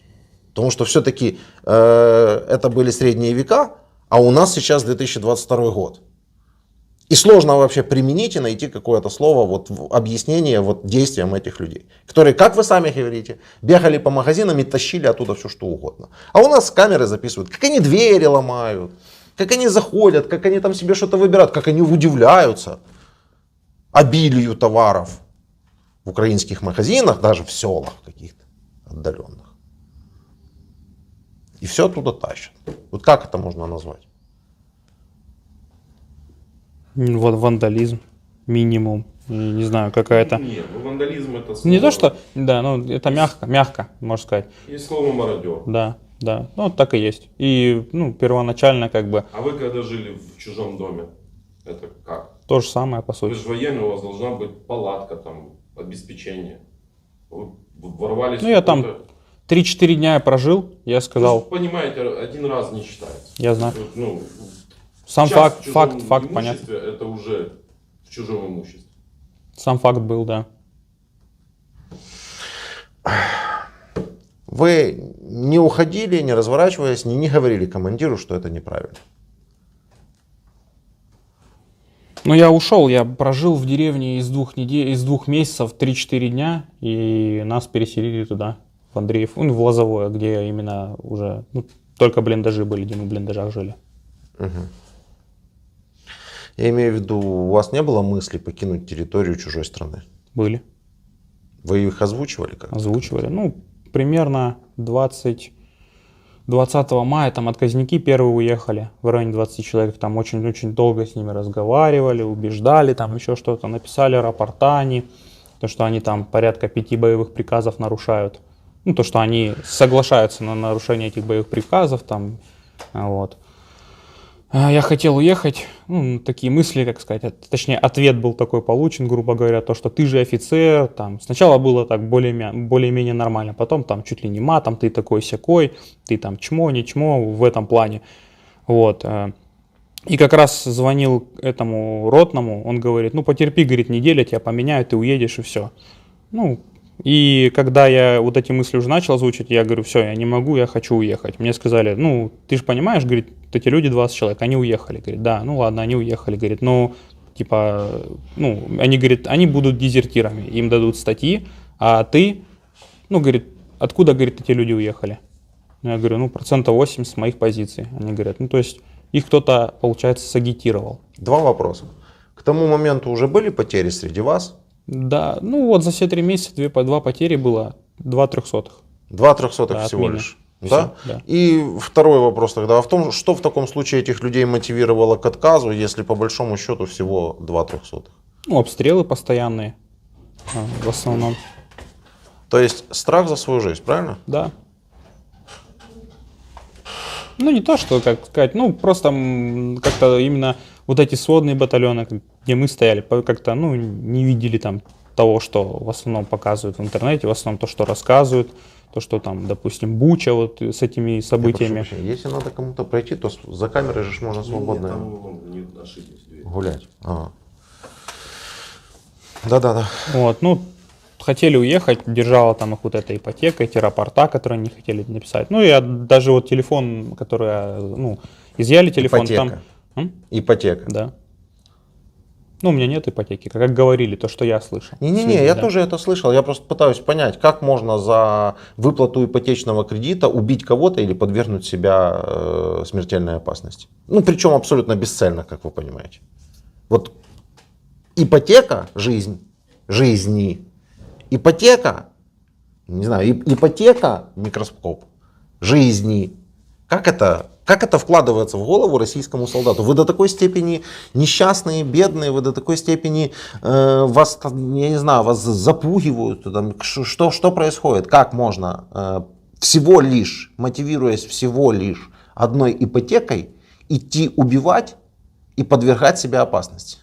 Потому что все-таки это были средние века, а у нас сейчас 2022 год. И сложно вообще применить и найти какое-то слово, вот, объяснение вот, действиям этих людей, которые, как вы сами говорите, бегали по магазинам и тащили оттуда все, что угодно. А у нас камеры записывают, как они двери ломают, как они заходят, как они там себе что-то выбирают, как они удивляются обилию товаров в украинских магазинах, даже в селах каких-то отдаленных. И все оттуда тащат. Вот как это можно назвать? Вот вандализм минимум. И не знаю, какая-то... Нет, ну вандализм это слово. Не то, что... Да, ну это мягко, можно сказать. Есть слово мародер. Да, да. Ну, так и есть. И, ну, первоначально как бы А вы когда жили в чужом доме, это как? то же самое, по Вы сути. же военный, у вас должна быть палатка, там, обеспечение. Вы ворвались Ну, я в там какой-то- 3-4 дня я прожил, я Вы сказал, же понимаете, один раз не считается. я знаю. Ну, Сам час факт, в чужом факт, понятно. имуществе это уже в чужом имуществе. Сам факт был, да. Вы не уходили, не разворачиваясь, не говорили командиру, что это неправильно. Ну, я ушел, я прожил в деревне из 2 недель, из 2 месяцев 3-4 дня, и нас переселили туда, в Андреев, ну, в Лозовое, где именно уже, ну, только блиндажи были, где мы в блиндажах жили. Я имею в виду, у вас не было мысли покинуть территорию чужой страны? Были, Вы их озвучивали как? озвучивали. Ну, примерно 20 мая там отказники первые уехали, в районе 20 человек, там очень-очень долго с ними разговаривали, убеждали, там еще что-то, написали рапорта они, то, что они там порядка 5 боевых приказов нарушают, ну, то, что они соглашаются на нарушение этих боевых приказов, там, вот. Я хотел уехать, ну, такие мысли, как сказать, точнее, ответ был такой получен, грубо говоря, то, что ты же офицер, там, сначала было так более-менее нормально, потом там чуть ли не матом, ты такой-сякой, ты там чмо, не чмо, в этом плане, вот. И как раз звонил этому ротному, он говорит, ну, потерпи, говорит, неделю, тебя поменяют, ты уедешь и все. Ну, и когда я вот эти мысли уже начал озвучивать, я говорю, все, я не могу, я хочу уехать. Мне сказали, ну, ты же понимаешь, говорит, вот эти люди, 20 человек, они уехали. Говорит, да, ну ладно, они уехали. Говорит, ну, типа, ну, они, говорит, они будут дезертирами, им дадут статьи, а ты, ну, говорит, откуда, говорит, эти люди уехали? Ну, я говорю, ну, 80% с моих позиций. Они говорят, ну, то есть их кто-то, получается, сагитировал. 2 вопроса. К тому моменту уже были потери среди вас? Да, ну вот за все 3 месяца 2 потери было, 2 300. 2 300 Да, всего отмена. лишь. Всё, Да? да. И второй вопрос тогда. А в том, что в таком случае этих людей мотивировало к отказу, если по большому счету всего 2 300? Ну, обстрелы постоянные, в основном, То есть страх за свою жизнь, правильно? да. Ну, не то, что, как сказать, ну, просто как-то именно вот эти сводные батальоны, где мы стояли, как-то, ну, не видели там того, что в основном показывают в интернете, в основном то, что рассказывают, то, что там, допустим, Буча вот с этими Я прошу событиями. прощения, если надо кому-то пройти, то за камерой же ж можно свободно Нет, там не ошиблись. Дверь. гулять. Да-да-да. Вот, ну, хотели уехать, держала там их вот эта ипотека, эти рапорта, которые они не хотели написать. Ну, я даже вот телефон, который, ну, изъяли телефон, Ипотека. там... Ипотека. Да. Ну, у меня нет ипотеки, как говорили, то, что я слышал. Не-не-не, Связи, я да. тоже это слышал. Я просто пытаюсь понять, как можно за выплату ипотечного кредита убить кого-то или подвергнуть себя смертельной опасности. Ну, причем абсолютно бесцельно, как вы понимаете. Вот ипотека, жизни, ипотека, не знаю, ипотека, микроскоп, жизни. Как это вкладывается в голову российскому солдату? Вы до такой степени несчастные, бедные, вы до такой степени вас, я не знаю, вас запугивают. Там, что происходит? Как можно всего лишь, мотивируясь всего лишь одной ипотекой, идти убивать и подвергать себя опасности?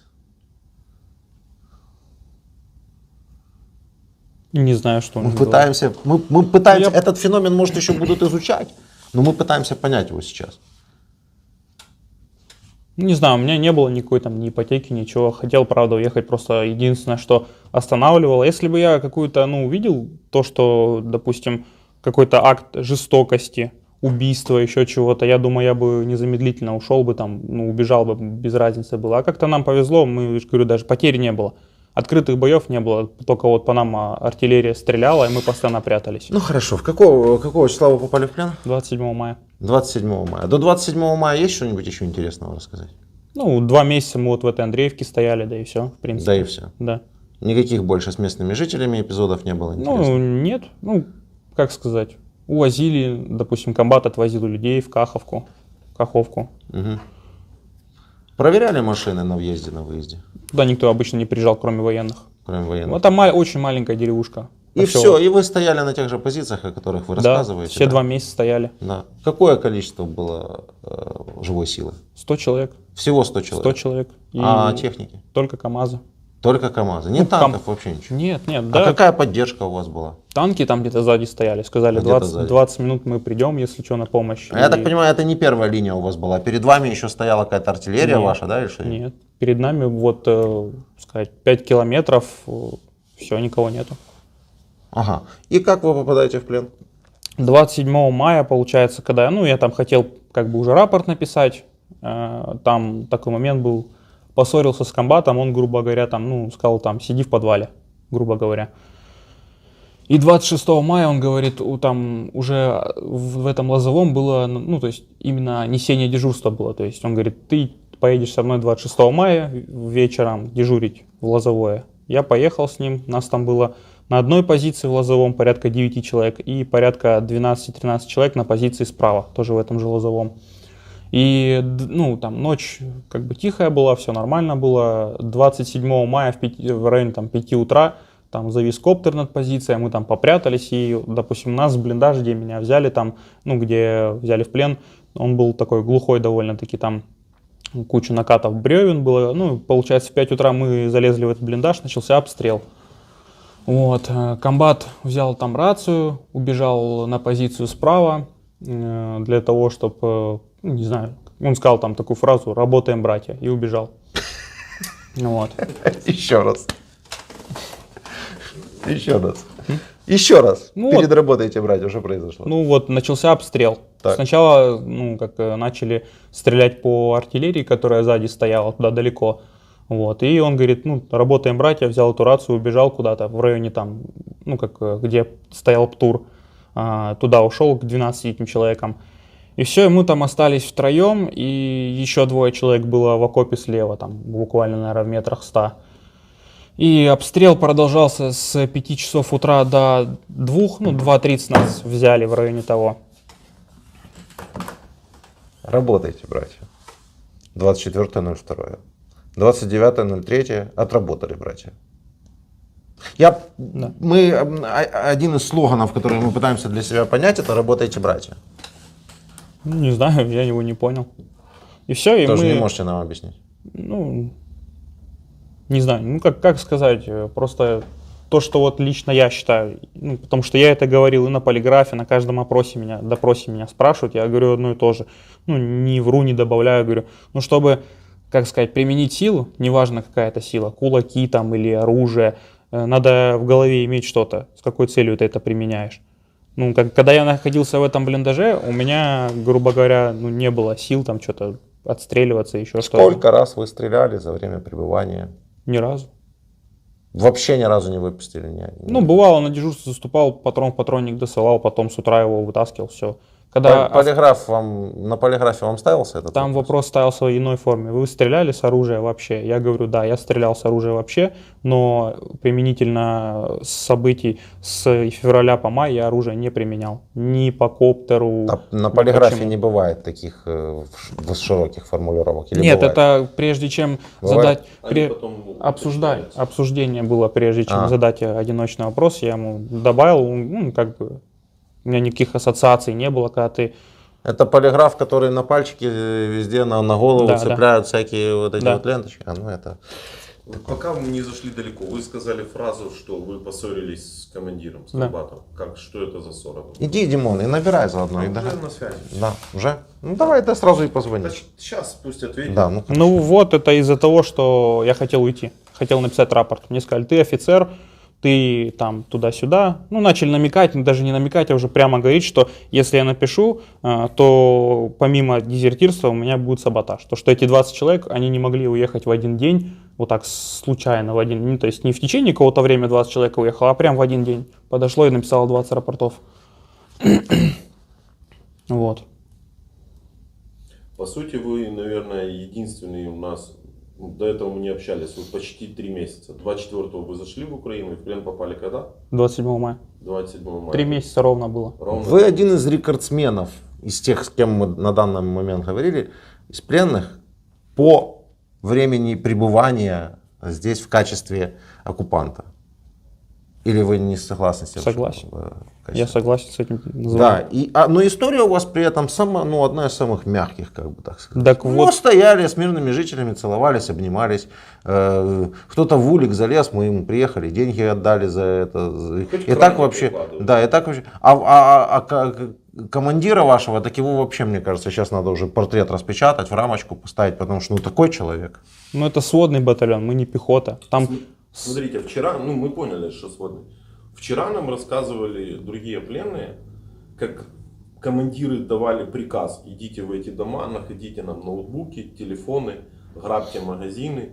Не знаю, что Мы он говорит. пытаемся, мы пытаемся, Я- этот феномен, может, еще будут изучать, но мы пытаемся понять его сейчас. Не знаю, у меня не было никакой там ни ипотеки, ничего. Хотел, правда, уехать, просто единственное, что останавливало. Если бы я какую-то, ну, увидел то, что, допустим, какой-то акт жестокости, убийства, еще чего-то, я думаю, я бы незамедлительно ушел бы там, ну, убежал бы, без разницы было. А как-то нам повезло, мы, я же говорю, даже потерь не было. Открытых боев не было, только вот по нам артиллерия стреляла, и мы постоянно прятались. Ну хорошо, какого числа вы попали в плен? 27 мая. 27 мая. До 27 мая есть что-нибудь еще интересного рассказать? Ну, 2 месяца мы вот в этой Андреевке стояли, да и все, в принципе. Да и все. Да. Никаких больше с местными жителями эпизодов не было Ну, интересных? нет, ну, как сказать. Увозили, допустим, комбат отвозил людей в Каховку. Мгм. Проверяли машины на въезде, на выезде, Туда никто обычно не приезжал, кроме военных. кроме военных? Вот там очень маленькая деревушка. И все, поселок. и вы стояли на тех же позициях, о которых вы Да, рассказываете? все да? 2 месяца стояли. Да. Какое количество было живой силы? 100 человек. Всего 100 человек? 100 человек. И А техники? только КАМАЗы. Только КАМАЗы? Нет танков вообще ничего? Нет, нет, А да. какая поддержка у вас была? Танки там где-то сзади стояли. Сказали, Где-то 20, сзади. 20 минут мы придем, если что, на помощь. Я И- так понимаю, это не первая линия у вас была. Перед вами еще стояла какая-то артиллерия Нет, ваша, да, или что? Нет. Перед нами вот, сказать, 5 километров, все, никого нету. Ага. И как вы попадаете в плен? 27 мая, получается, когда, я там хотел как бы уже рапорт написать, там такой момент был, поссорился с комбатом, он, грубо говоря, там, сказал, там, сиди в подвале, грубо говоря. И 26 мая он говорит, там уже в этом Лозовом было, то есть именно несение дежурства было, то есть он говорит, ты поедешь со мной 26 мая вечером дежурить в Лозовое. Я поехал с ним, нас там было на одной позиции в Лозовом порядка 9 человек и порядка 12-13 человек на позиции справа, тоже в этом же Лозовом. И, там ночь как бы тихая была, все нормально было. 27 мая в районе там, 5 утра там завис коптер над позицией, мы там попрятались, и, допустим, нас в блиндаж, где меня взяли там, где взяли в плен, он был такой глухой довольно-таки, там куча накатов бревен было. Получается, в 5 утра мы залезли в этот блиндаж, начался обстрел. Вот, комбат взял там рацию, убежал на позицию справа для того, чтобы, не знаю, он сказал там такую фразу «работаем, братья», и убежал. Вот. Еще раз. Еще раз. Еще раз. Перед работаете, братья, уже произошло. Начался обстрел. Так. Сначала, начали стрелять по артиллерии, которая сзади стояла, туда далеко. Вот. И он говорит, работаем, братья, взял эту рацию, убежал куда-то в районе там, где стоял ПТУР. Туда ушел к 12 этим человекам. И все, и мы там остались втроем, и еще 2 человек было в окопе слева, там буквально, наверное, в метрах 100. И обстрел продолжался с 5 часов утра до 2, 2:30 нас взяли в районе того. Работайте, братья. 24.02. 29.03 отработали, братья. Один из слоганов, который мы пытаемся для себя понять, это «работайте, братья». Не знаю, я его не понял. И все, и Тоже мы... не можете нам объяснить. Не знаю, как сказать, просто то, что вот лично я считаю, потому что я это говорил и на полиграфе, на каждом допросе меня спрашивают, я говорю одно и то же, не вру, не добавляю, говорю, чтобы, как сказать, применить силу, неважно какая это сила, кулаки там или оружие, надо в голове иметь что-то, с какой целью ты это применяешь. Когда я находился в этом блиндаже, у меня, грубо говоря, не было сил там что-то отстреливаться, еще что-то. Сколько раз вы стреляли за время пребывания? Ни разу. Вообще ни разу не выпустили? Бывало, на дежурство заступал, патрон в патронник досылал, потом с утра его вытаскивал, все. Когда на полиграфе вам ставился этот там вопрос ставился в иной форме. Вы стреляли с оружия вообще? Я говорю, да, я стрелял с оружия вообще, но применительно событий с февраля по май я оружие не применял. Ни по коптеру. На полиграфе не бывает таких широких формулировок? Или нет, бывает? это прежде чем Бывает? задать... Обсуждение было, прежде чем задать одиночный вопрос, я ему добавил, у меня никаких ассоциаций не было, когда ты... Это полиграф, который на пальчике везде на голову цепляют всякие вот эти вот ленточки. Пока мы не зашли далеко, вы сказали фразу, что вы поссорились с командиром, с комбатом. Что это за ссора? Иди, Димон, и набирай заодно. Уже на связи. Да, уже? Давай ты сразу и позвони. Сейчас пусть ответит. Да, вот это из-за того, что я хотел уйти. Хотел написать рапорт. Мне сказали, ты офицер, ты там туда-сюда. Начали намекать, даже не намекать, а уже прямо говорить, что если я напишу, то помимо дезертирства у меня будет саботаж. То, что эти 20 человек, они не могли уехать в один день, вот так случайно в один день. То есть не в течение какого-то времени 20 человек уехало, а прям в один день. Подошло и написало 20 рапортов. Вот. По сути, вы, наверное, единственный у нас До этого мы не общались, вот почти 3 месяца. 24-го вы зашли в Украину и в плен попали когда? 27 мая. 27 мая. 3 месяца ровно было. Ровно. Вы один из рекордсменов из тех, с кем мы на данный момент говорили, из пленных по времени пребывания здесь в качестве оккупанта. Или вы не согласны с тем? Согласен. Что Я согласен с этим. Да, но история у вас при этом одна из самых мягких, как бы так сказать. Так Ну, вот, стояли с мирными жителями, целовались, обнимались. Кто-то в улик залез, мы ему приехали, деньги отдали за это. Хоть И так краник вообще, прикладывают. да, и так вообще. Командира вашего, так его вообще, мне кажется, сейчас надо уже портрет распечатать, в рамочку поставить, потому что такой человек. ну это сводный батальон, мы не пехота. Там Смотрите, вчера, мы поняли, что сводный. Вчера нам рассказывали другие пленные, как командиры давали приказ: идите в эти дома, находите нам ноутбуки, телефоны, грабьте магазины.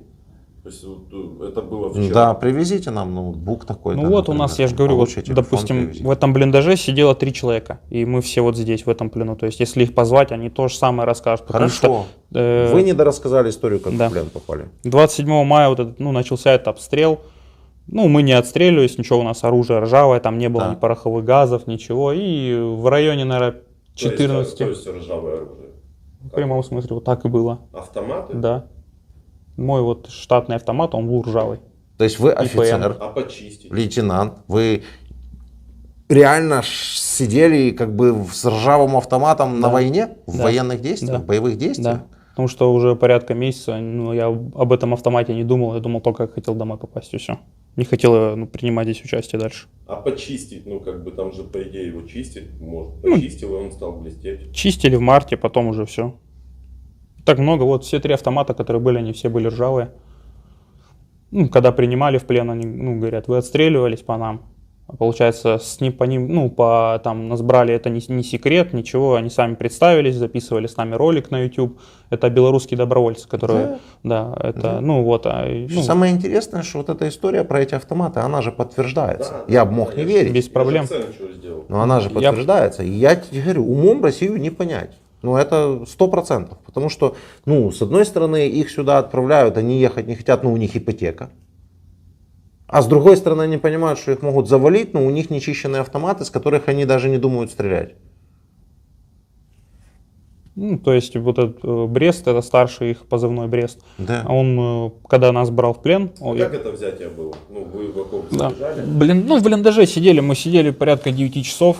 То есть вот, это было вчера. Да, привезите нам ноутбук такой. ну вот у нас, я же говорю, вот, допустим, в этом блиндаже сидело 3 человека, и мы все вот здесь, в этом плену. То есть, если их позвать, они то же самое расскажут. Потому Хорошо. что, Вы не дорассказали историю, как да. в плен попали. 27 мая вот этот, начался этот обстрел. Ну, мы не отстреливались, ничего, у нас оружие ржавое, там не было Да. ни пороховых газов, ничего. И в районе, наверное, 14, То есть ржавое оружие. в прямом смысле, вот так и было. Автоматы? Да. Мой вот штатный автомат, он был ржавый. То есть вы офицер, А почистить? лейтенант, вы реально сидели как бы с ржавым автоматом на войне, в Да. военных действиях, Да. в боевых действиях? Да. Потому что уже порядка месяца, я об этом автомате не думал, я думал только, как хотел домой попасть, и все. Не хотел принимать здесь участие дальше. А почистить, там же по идее его чистить может. Почистил, и он стал блестеть. Чистили в марте, потом уже все. Так много, вот все 3 автомата, которые были, они все были ржавые. Когда принимали в плен, они, говорят, вы отстреливались по нам. А получается, по ним, там нас брали, это не секрет, ничего, они сами представились, записывали с нами ролик на YouTube. Это белорусские добровольцы, которые, Самое интересное, что вот эта история про эти автоматы, она же подтверждается. Я бы мог не верить, без проблем. Я же оценочную сделал. но она же подтверждается. И я тебе говорю, умом Россию не понять. Это 100%. Потому что, с одной стороны, их сюда отправляют, они ехать не хотят, у них ипотека. А с другой стороны, они понимают, что их могут завалить, но у них нечищенные автоматы, с которых они даже не думают стрелять. То есть вот этот Брест, это старший их позывной Брест. Да. Он, когда нас брал в плен... Как это взятие было? Вы в окоп Да. забежали? В блиндаже мы сидели порядка 9 часов.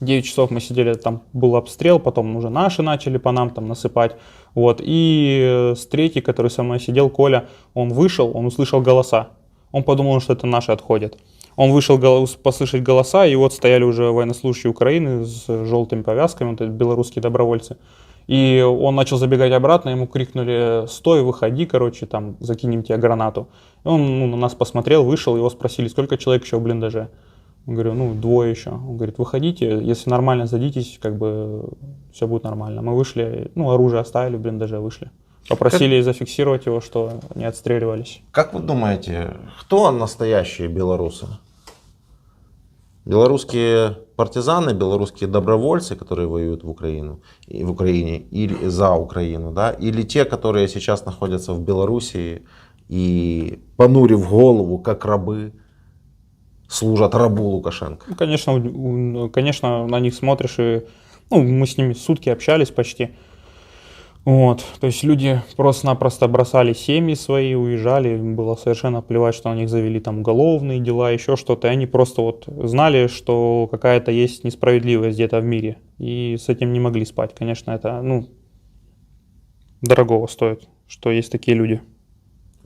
9 часов мы сидели, там был обстрел, потом уже наши начали по нам там насыпать. Вот. И с третий, который со мной сидел, Коля, он вышел, он услышал голоса. Он подумал, что это наши отходят. Он вышел послышать голоса, и вот стояли уже военнослужащие Украины с желтыми повязками, вот эти белорусские добровольцы. И он начал забегать обратно, ему крикнули: стой, выходи, там закинем тебе гранату. И он на нас посмотрел, вышел, его спросили, сколько человек еще в блиндаже. Он говорю, 2 еще. Он говорит, выходите, если нормально садитесь, все будет нормально. Мы вышли, оружие оставили в блиндаже, вышли. Попросили зафиксировать его, что не отстреливались. Как вы думаете, кто настоящие белорусы? Белорусские партизаны, белорусские добровольцы, которые воюют в Украине или за Украину, да? Или те, которые сейчас находятся в Белоруссии и, понурив голову, как рабы, служат рабу Лукашенко? Конечно, на них смотришь, и мы с ними сутки общались почти. Вот, то есть люди просто-напросто бросали семьи свои, уезжали, им было совершенно плевать, что на них завели там уголовные дела, еще что-то, и они просто знали, что какая-то есть несправедливость где-то в мире, и с этим не могли спать. Конечно, это, дорогого стоит, что есть такие люди.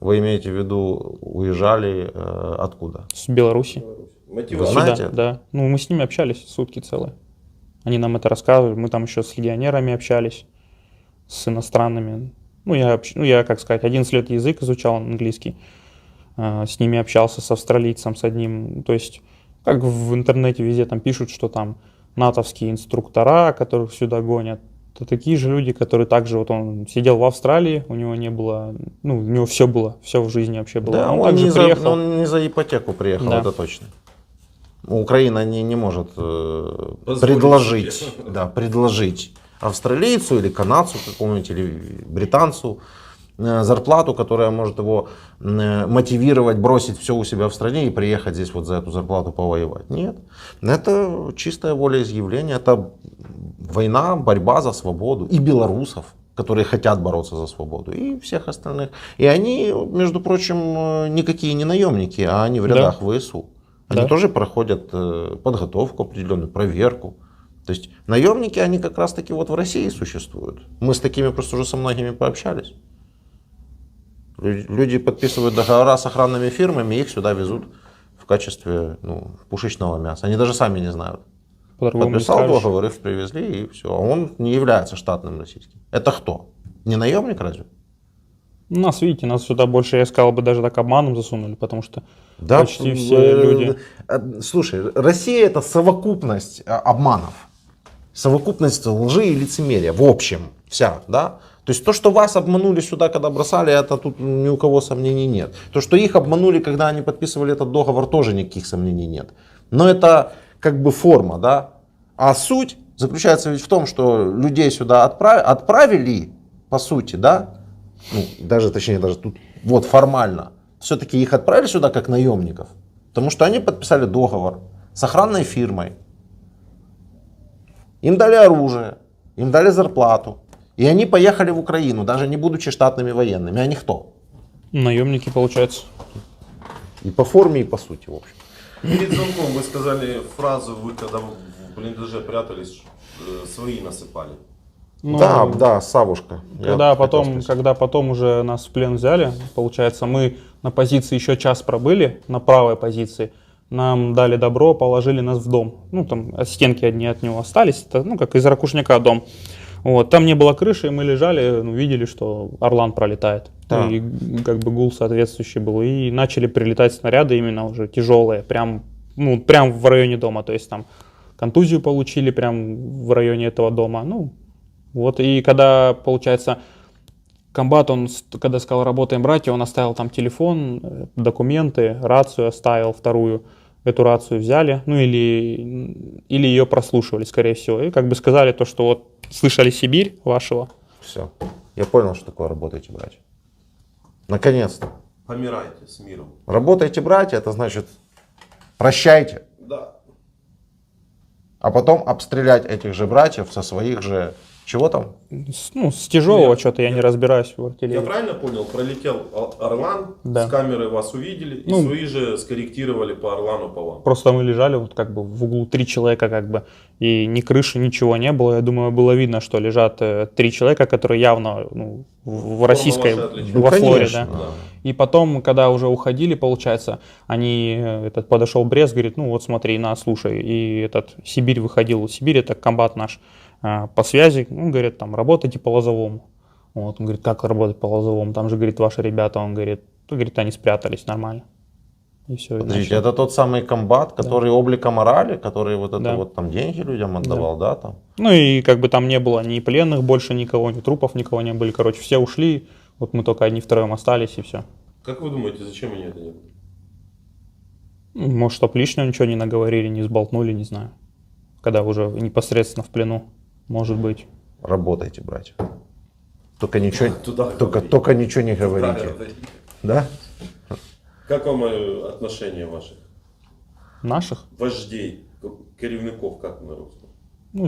Вы имеете в виду, уезжали откуда? С Беларуси. Мотивация. Вы знаете? Да. Мы с ними общались сутки целые. Они нам это рассказывали, мы там еще с легионерами общались. С иностранными. Я, как сказать, 11 лет язык изучал, английский. С ними общался, с австралийцем, с одним. То есть, как в интернете везде там пишут, что там натовские инструктора, которых сюда гонят. Это такие же люди, которые также, он сидел в Австралии, у него не было, у него все было, все в жизни вообще было. Да, он также приехал. он не за ипотеку приехал, Да. это точно. Украина не может предложить австралийцу или канадцу какому-нибудь, или британцу зарплату, которая может его мотивировать бросить все у себя в стране и приехать здесь вот за эту зарплату повоевать. Нет, это чистая волеизъявление, это война, борьба за свободу и белорусов, которые хотят бороться за свободу, и всех остальных. И они, между прочим, никакие не наемники, а они в рядах ВСУ. Они тоже проходят подготовку определенную, проверку. То есть наемники, они как раз таки вот в России существуют. Мы с такими просто уже со многими пообщались. Люди подписывают договора с охранными фирмами, их сюда везут в качестве пушечного мяса. Они даже сами не знают. Подписал договор, их привезли и все. А он не является штатным российским. Это кто? Не наемник разве? Нас, видите, нас сюда больше, я сказал бы, даже так обманом засунули, потому что почти все люди... Слушай, Россия это совокупность обманов, совокупность лжи и лицемерия, в общем, вся, да? То есть то, что вас обманули сюда, когда бросали, это тут ни у кого сомнений нет. То, что их обманули, когда они подписывали этот договор, тоже никаких сомнений нет. Но это как бы форма, да? А суть заключается ведь в том, что людей сюда отправили, по сути, да? Точнее, даже тут вот формально. Все-таки их отправили сюда как наемников. Потому что они подписали договор с охранной фирмой. Им дали оружие, им дали зарплату. И они поехали в Украину, даже не будучи штатными военными. Они кто? Наемники, получается. И по форме, и по сути, в общем. Перед звонком вы сказали фразу, вы когда в блиндаже прятались, свои насыпали. Да, Савушка. Когда потом уже нас в плен взяли, получается, мы на позиции еще час пробыли, на правой позиции. Нам дали добро, положили нас в дом. Там стенки одни от него остались, это, как из ракушняка дом. Вот, там не было крыши, и мы лежали, видели, что Орлан пролетает. Да. И как бы гул соответствующий был. И начали прилетать снаряды именно уже тяжелые, прям в районе дома. То есть там контузию получили прям в районе этого дома. Вот, и когда, получается, комбат, он, когда сказал, работаем, братья, он оставил там телефон, документы, рацию оставил вторую. Эту рацию взяли, или ее прослушивали, скорее всего. И как бы сказали то, что вот слышали Сибирь вашего. Все. Я понял, что такое работаете, братья. Наконец-то. Помирайте с миром. Работаете, братья, это значит прощайте. Да. А потом обстрелять этих же братьев со своих же... Чего там? С тяжелого что-то, я не разбираюсь в артиллерии. Я правильно понял? Пролетел Орлан, да. С камеры вас увидели, и свои же скорректировали по Орлану, по вам. Просто мы лежали вот как бы в углу 3 человека, как бы, и ни крыши, ничего не было. Я думаю, было видно, что лежат 3 человека, которые явно в российской, во Флоре, да. И потом, когда уже уходили, получается, подошел Брест, говорит, вот смотри, слушай. И Сибирь выходил. Сибирь это комбат наш. По связи, он говорит, там, работайте по Лозовому. Вот, он говорит, как работать по Лозовому? Там же, говорит, ваши ребята, он говорит, они спрятались нормально. И все. Подождите, это тот самый комбат, который облика морали, который вот там деньги людям отдавал, да? Там? И как бы там не было ни пленных больше никого, ни трупов никого не были. Короче, все ушли, вот мы только одни втроем остались и все. Как вы думаете, зачем они это делают? Может, чтоб лишнего ничего не наговорили, не сболтнули, не знаю. Когда уже непосредственно в плену. Может быть. Работайте, братья. Только ничего не говорите. Да? Как вам отношения ваших? Наших? Вождей, керівников, как на русском?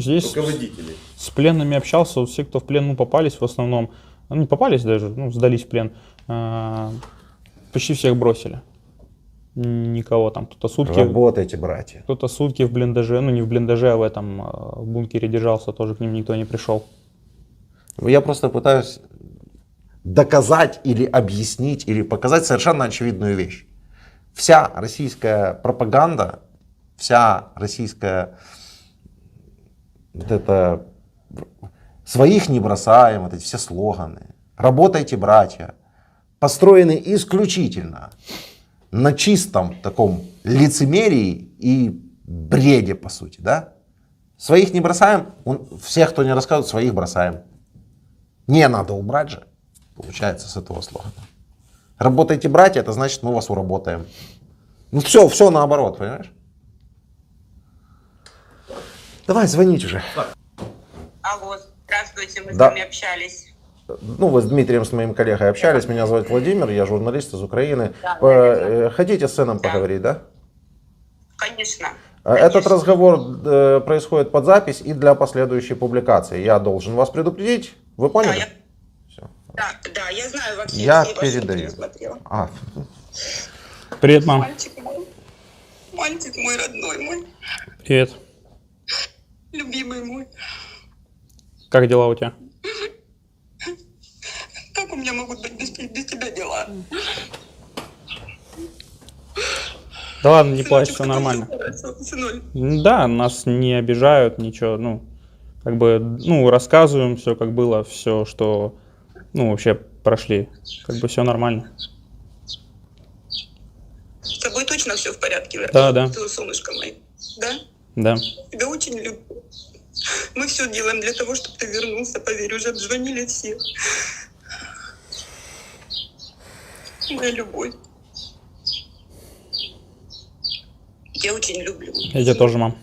Здесь руководителей. С пленными общался. Вот все, кто в плен попались, в основном, не попались даже, сдались в плен, почти всех бросили. Никого там, кто-то сутки... Работайте, братья. Кто-то сутки в блиндаже, не в блиндаже, а в бункере держался, тоже к ним никто не пришел. Я просто пытаюсь доказать или объяснить, или показать совершенно очевидную вещь. Вся российская пропаганда, вся российская своих не бросаем, вот эти все слоганы. Работайте, братья. Построены исключительно на чистом таком лицемерии и бреде, по сути, да? Своих не бросаем, всех, кто не рассказывает, своих бросаем. Не надо убрать же, получается, с этого слогана. Работайте, братья, это значит, мы вас уработаем. Все наоборот, понимаешь? Давай, звонить уже. Алло, здравствуйте, мы Да. с вами общались. ну, вы с Дмитрием, с моим коллегой общались, меня зовут Владимир, я журналист из Украины. Да, Хотите с сыном Да. поговорить, да? Конечно. Этот Конечно. разговор происходит под запись и для последующей публикации. Я должен вас предупредить. Вы Да, поняли? я, Всё. да, я знаю вообще. Я все ваши передаю. интервью смотрела. А, Привет, мам. Мальчик мой родной мой, Привет. любимый мой. Как дела у тебя? Как у меня могут быть без тебя дела? Да ладно, не плачь, Сыночек, все с тобой нормально. всё хорошо, сынуль. Да, нас не обижают, ничего, ну, как бы, ну, рассказываем все, как было, все, что, ну, вообще прошли, как бы все нормально. С тобой точно все в порядке? Да, да. Ты солнышко мое. Да? Да. Тебя очень люблю. Мы все делаем для того, чтобы ты вернулся, поверь, уже обзвонили все. Моя любовь. Я очень люблю. Я тебя тоже, мам.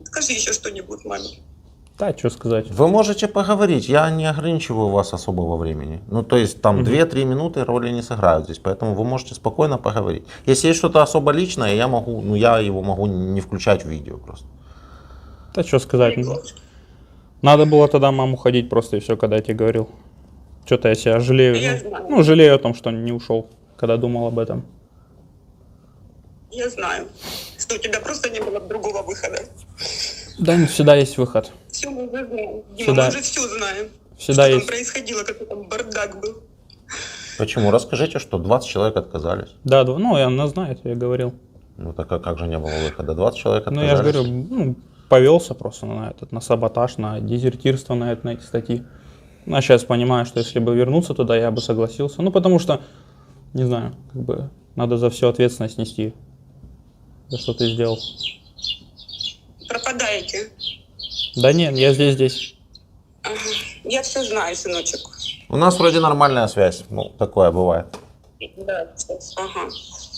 Скажи еще что-нибудь маме. Да, что сказать. вы можете поговорить, я не ограничиваю вас особого времени. Ну, то есть там 2-3 минуты роли не сыграют здесь, поэтому вы можете спокойно поговорить. Если есть что-то особо личное, я могу, ну, я его могу не включать в видео просто. Да, что сказать. Надо было тогда маму ходить просто и все, когда я тебе говорил. Что-то я себя жалею. Я знаю. Ну, жалею о том, что не ушел, когда думал об этом. Я знаю, что у тебя просто не было другого выхода. Да, не всегда есть выход. Все мы уже знаем. Дима, Всегда. мы уже все знаем. Всегда что есть. там происходило, какой там бардак был. Почему? Расскажите, что 20 человек отказались. Да, ну, она знает, я говорил. Ну, так а как же не было выхода? 20 человек Ну, отказались. я же говорю, ну, повелся просто на этот, на саботаж, на дезертирство, на эти статьи. А сейчас понимаю, что если бы вернуться туда, я бы согласился. Ну, потому что, не знаю, как бы надо за всю ответственность нести, за что ты сделал. Пропадаете. Да нет, я здесь. Ага. Я все знаю, сыночек. У нас вроде нормальная связь. Ну, такое бывает. Да. Ага.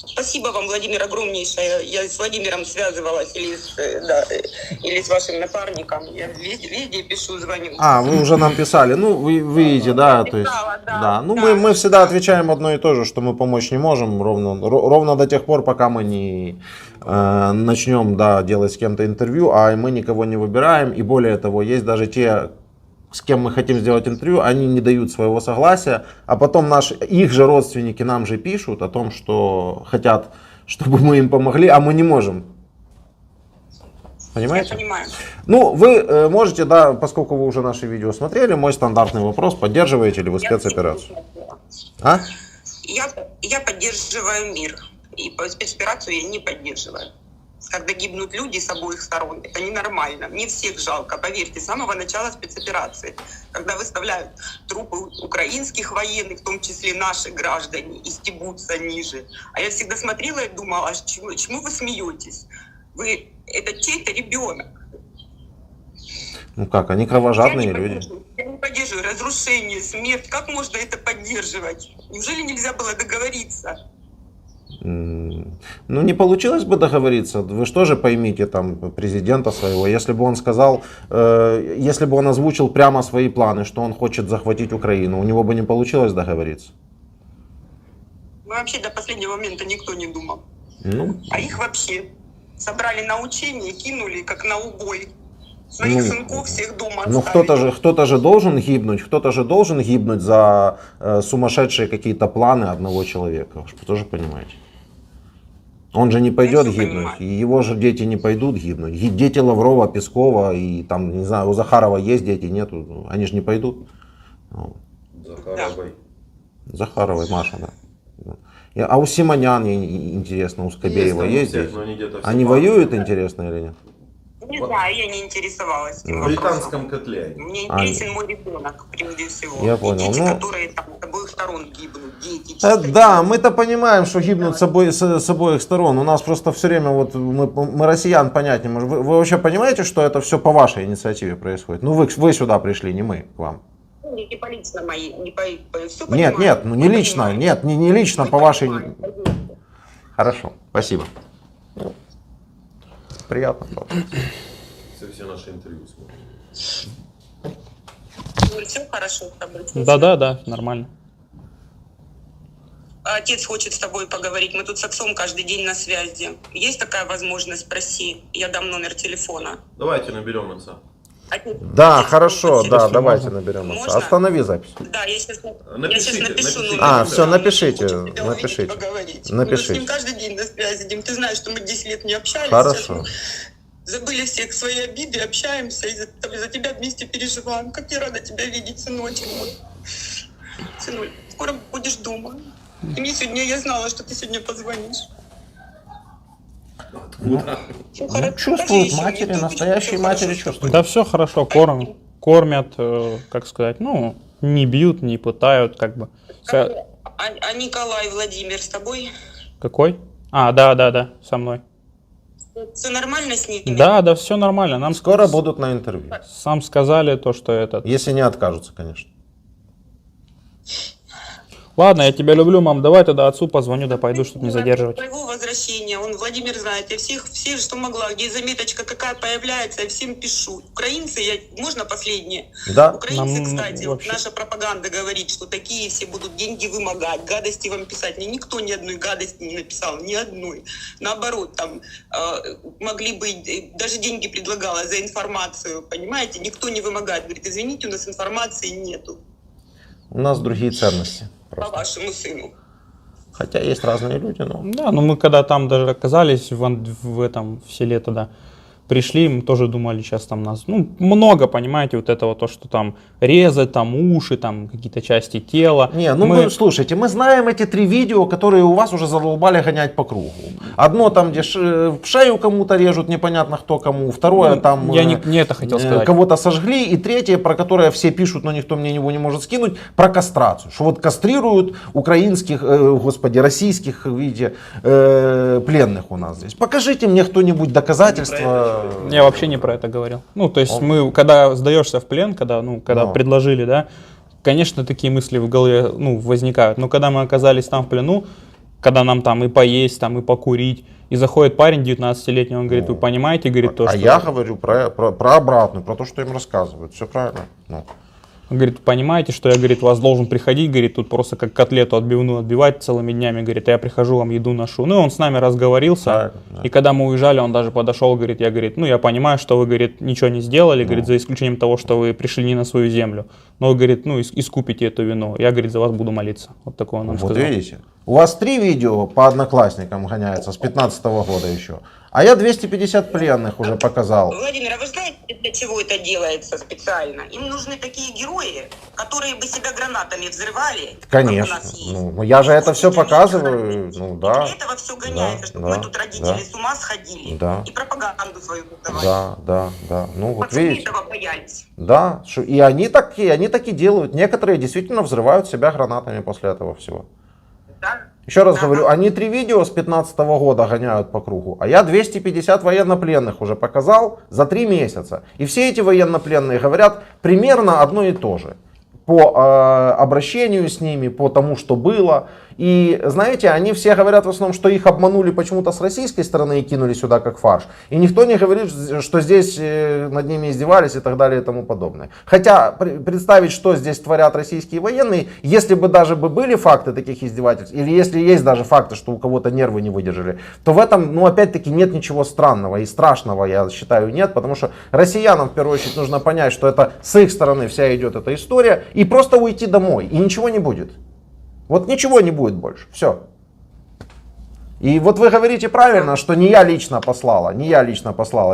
Спасибо вам, Владимир, огромнейшее. Я с Владимиром связывалась или с вашим напарником. Я везде пишу, звоню. А, вы уже нам писали. Ну, вы видите, да, то есть. Писала, да. Да. Ну, Да. мы всегда отвечаем одно и то же, что мы помочь не можем, ровно до тех пор, пока мы не начнем, да, делать с кем-то интервью, а мы никого не выбираем. И более того, есть даже те, с кем мы хотим сделать интервью, они не дают своего согласия, а потом их же родственники нам же пишут о том, что хотят, чтобы мы им помогли, а мы не можем. Понимаете? Я понимаю. Ну, вы можете, да, поскольку вы уже наши видео смотрели, мой стандартный вопрос, поддерживаете ли вы спецоперацию? А? Я поддерживаю мир. И спецоперацию я не поддерживаю. Когда гибнут люди с обоих сторон, это ненормально. Мне всех жалко, поверьте, с самого начала спецоперации. Когда выставляют трупы украинских военных, в том числе наши граждане, и стебутся ниже. А я всегда смотрела и думала, чему вы смеетесь? Это чей-то ребенок. Ну как, они кровожадные люди. Я не поддерживаю разрушение, смерть. Как можно это поддерживать? Неужели нельзя было договориться? Ну, не получилось бы договориться. Вы что же поймите там президента своего, если бы он сказал, если бы он озвучил прямо свои планы, что он хочет захватить Украину, у него бы не получилось договориться. Вообще до последнего момента никто не думал. Ну, А их вообще собрали на учение, кинули как на убой. Своих сынков всех дома ну оставили. кто-то же должен гибнуть за сумасшедшие какие-то планы одного человека. Вы же тоже понимаете. Он же не пойдет всё гибнуть, понимаю. и его же дети не пойдут гибнуть. И дети Лаврова, Пескова, и там, не знаю, у Захарова есть дети, нету, они же не пойдут. Ну, Захаровой. Захаровой, Маша, да. А у Симонян, интересно, у Скобеева там у есть всех, дети? но они где-то в Они Сибаре. воюют, интересно, или нет? Не знаю, я не интересовалась этим В вопросом. британском котле. Мне интересен мой ребенок, прежде всего. Я И понял. дети, Ну, которые там с обоих сторон гибнут. Дети, чисто Да, мы-то понимаем, что гибнут с обоих сторон. У нас просто все время, вот мы россиян понять не можем. Вы вообще понимаете, что это все по вашей инициативе происходит? Ну вы сюда пришли, не мы к вам. не по лично мои, не по все Нет, ну не лично, нет, не лично по вашей... Хорошо, спасибо. Ну, приятно. Все наши интервью смотрят. Все хорошо с тобой? Да, нормально. Отец хочет с тобой поговорить. Мы тут с отцом каждый день на связи. Есть такая возможность? Спроси. Я дам номер телефона. Давайте наберем отца. Отец, Да, отец хорошо, просит. да, Если давайте можно. наберем отца. Можно? Останови запись. Да, я сейчас Напишите, напишу напишите. номер. А, Да, все, Он напишите, хочет тебя увидеть и напишите. поговорить. Напишите. Мы с ним каждый день на связи, Дим. Ты знаешь, что мы 10 лет не общались. Хорошо. Сейчас мы забыли всех свои обиды, общаемся, и за тебя вместе переживаем. Как я рада тебя видеть, сыночек мой. Сынуль, скоро будешь дома. И мне сегодня, я знала, что ты сегодня позвонишь. Всё хорошо. Скажи Чувствуют ещё матери, мне, настоящие всё матери хорошо. чувствуют. Да все хорошо, кормят, как сказать, ну, не бьют, не пытают, как бы. А Николай, Владимир с тобой? Какой? А, да, со мной. Все нормально с ними? Да, все нормально. Нам Скоро будут на интервью. сам сказали то, что этот... Если не откажутся, конечно. Ладно, я тебя люблю, мам, давай тогда отцу позвоню, да пойду, чтобы не задерживать. Твоего возвращения, он, Владимир знает, я все, что могла, где заметочка какая появляется, я всем пишу. Украинцы, можно последнее? Да. Украинцы, Нам кстати, вот вообще- наша пропаганда говорит, что такие все будут деньги вымогать, гадости вам писать. Мне никто ни одной гадости не написал, ни одной. Наоборот, там могли бы, даже деньги предлагала за информацию, понимаете? Никто не вымогает. Говорит, извините, у нас информации нету У нас другие ценности. по Просто. вашему сыну. Хотя есть разные люди, но... Да, ну мы когда там даже оказались в селе тогда, пришли, мы тоже думали, сейчас там нас, ну, много, понимаете, вот этого, то, что там резать, там уши, там какие-то части тела. Не, ну Мы- слушайте, мы знаем эти 3 видео, которые у вас уже задолбали гонять по кругу. Одно там, где шею кому-то режут, непонятно кто кому. Второе Ну, там я не это хотел сказать. кого-то сожгли. И третье, про которое все пишут, но никто мне его не может скинуть, про кастрацию. Что вот кастрируют украинских, российских, видите, пленных у нас здесь. Покажите мне кто-нибудь доказательства. Я вообще не про это говорил. Ну, то есть мы, когда сдаешься в плен, когда Ну. предложили, да, конечно, такие мысли в голове, ну, возникают. Но когда мы оказались там в плену, когда нам там и поесть, там и покурить, и заходит парень 19-летний, он говорит, вы понимаете, говорит, то, А что... я говорю про обратную, про то, что им рассказывают. Все правильно. Ну. Он говорит, понимаете, что я, говорит, вас должен приходить, говорит, тут просто как котлету отбивную отбивать целыми днями, говорит, а я прихожу, вам еду ношу. Ну, и он с нами разговорился, Да. и когда мы уезжали, он даже подошел, говорит, я понимаю, что вы, говорит, ничего не сделали, говорит, за исключением того, что вы пришли не на свою землю, но вы, говорит, ну, искупите эту вину, я, говорит, за вас буду молиться. Вот такое он нам Вот сказал. видите. У вас 3 видео по одноклассникам гоняется с 15 года еще. А я 250 пленных уже показал. Владимир, а вы знаете, для чего это делается специально? Им нужны такие герои, которые бы себя гранатами взрывали. Как у Конечно. нас есть. Ну, я же это все Очень показываю. для Ну да. этого все гоняется, чтобы да, мы тут родители да. с ума сходили Да. и пропаганду свою создавали. Да. Ну вот Пацаны видите. этого боялись. Да. И они так и делают. Некоторые действительно взрывают себя гранатами после этого всего. Да? Еще раз Да. говорю, они 3 видео с 15 года гоняют по кругу, а я 250 военнопленных уже показал за 3 месяца. И все эти военнопленные говорят примерно одно и то же. По обращению с ними, по тому, что было. И знаете, они все говорят в основном, что их обманули почему-то с российской стороны и кинули сюда как фарш. И никто не говорит, что здесь над ними издевались и так далее и тому подобное. Хотя представить, что здесь творят российские военные, если бы даже были факты таких издевательств, или если есть даже факты, что у кого-то нервы не выдержали, то в этом, ну опять-таки, нет ничего странного и страшного, я считаю, нет. Потому что россиянам в первую очередь нужно понять, что это с их стороны вся идет эта история, и просто уйти домой, и ничего не будет. Вот ничего не будет больше. Все. И вот вы говорите правильно, что не я лично послала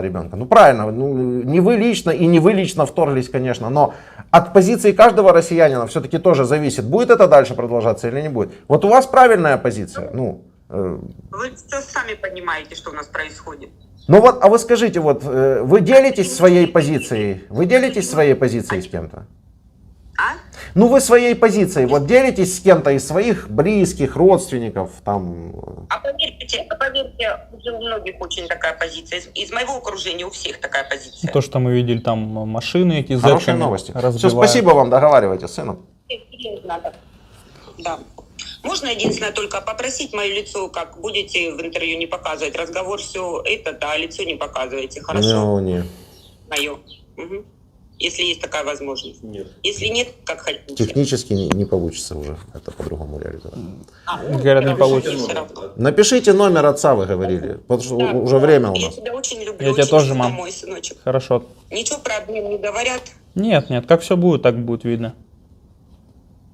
ребенка. Ну правильно, не вы лично и не вы лично вторглись, конечно, но от позиции каждого россиянина все-таки тоже зависит, будет это дальше продолжаться или не будет. Вот у вас правильная позиция. Вы все сами понимаете, что у нас происходит. Ну вот, а вы скажите, вот вы делитесь своей позицией? Вы делитесь своей позицией с кем-то? А? Ну вы своей позицией, вот делитесь с кем-то из своих близких, родственников, там... А поверьте, уже у многих очень такая позиция. Из моего окружения у всех такая позиция. То, что мы видели, там машины эти с Хорошие зэками новости. Все, разбивают. спасибо вам, договаривайтесь с сыном. Надо. Да. Можно единственное только попросить мое лицо, как будете в интервью не показывать. Разговор все это, да, лицо не показывайте, хорошо? Ну, не. Мое. Угу. если есть такая возможность. Нет. Если нет, как хотите. Технически не получится уже это по-другому реализовать. Говорят, не получится. Всё равно. Напишите номер отца, вы говорили, потому что Да, уже время у Я нас. тебя очень люблю. Я тебя очень тоже, сильно, мам. мой сыночек. Хорошо. Ничего про обмен не говорят. Нет, нет, как все будет, так будет видно.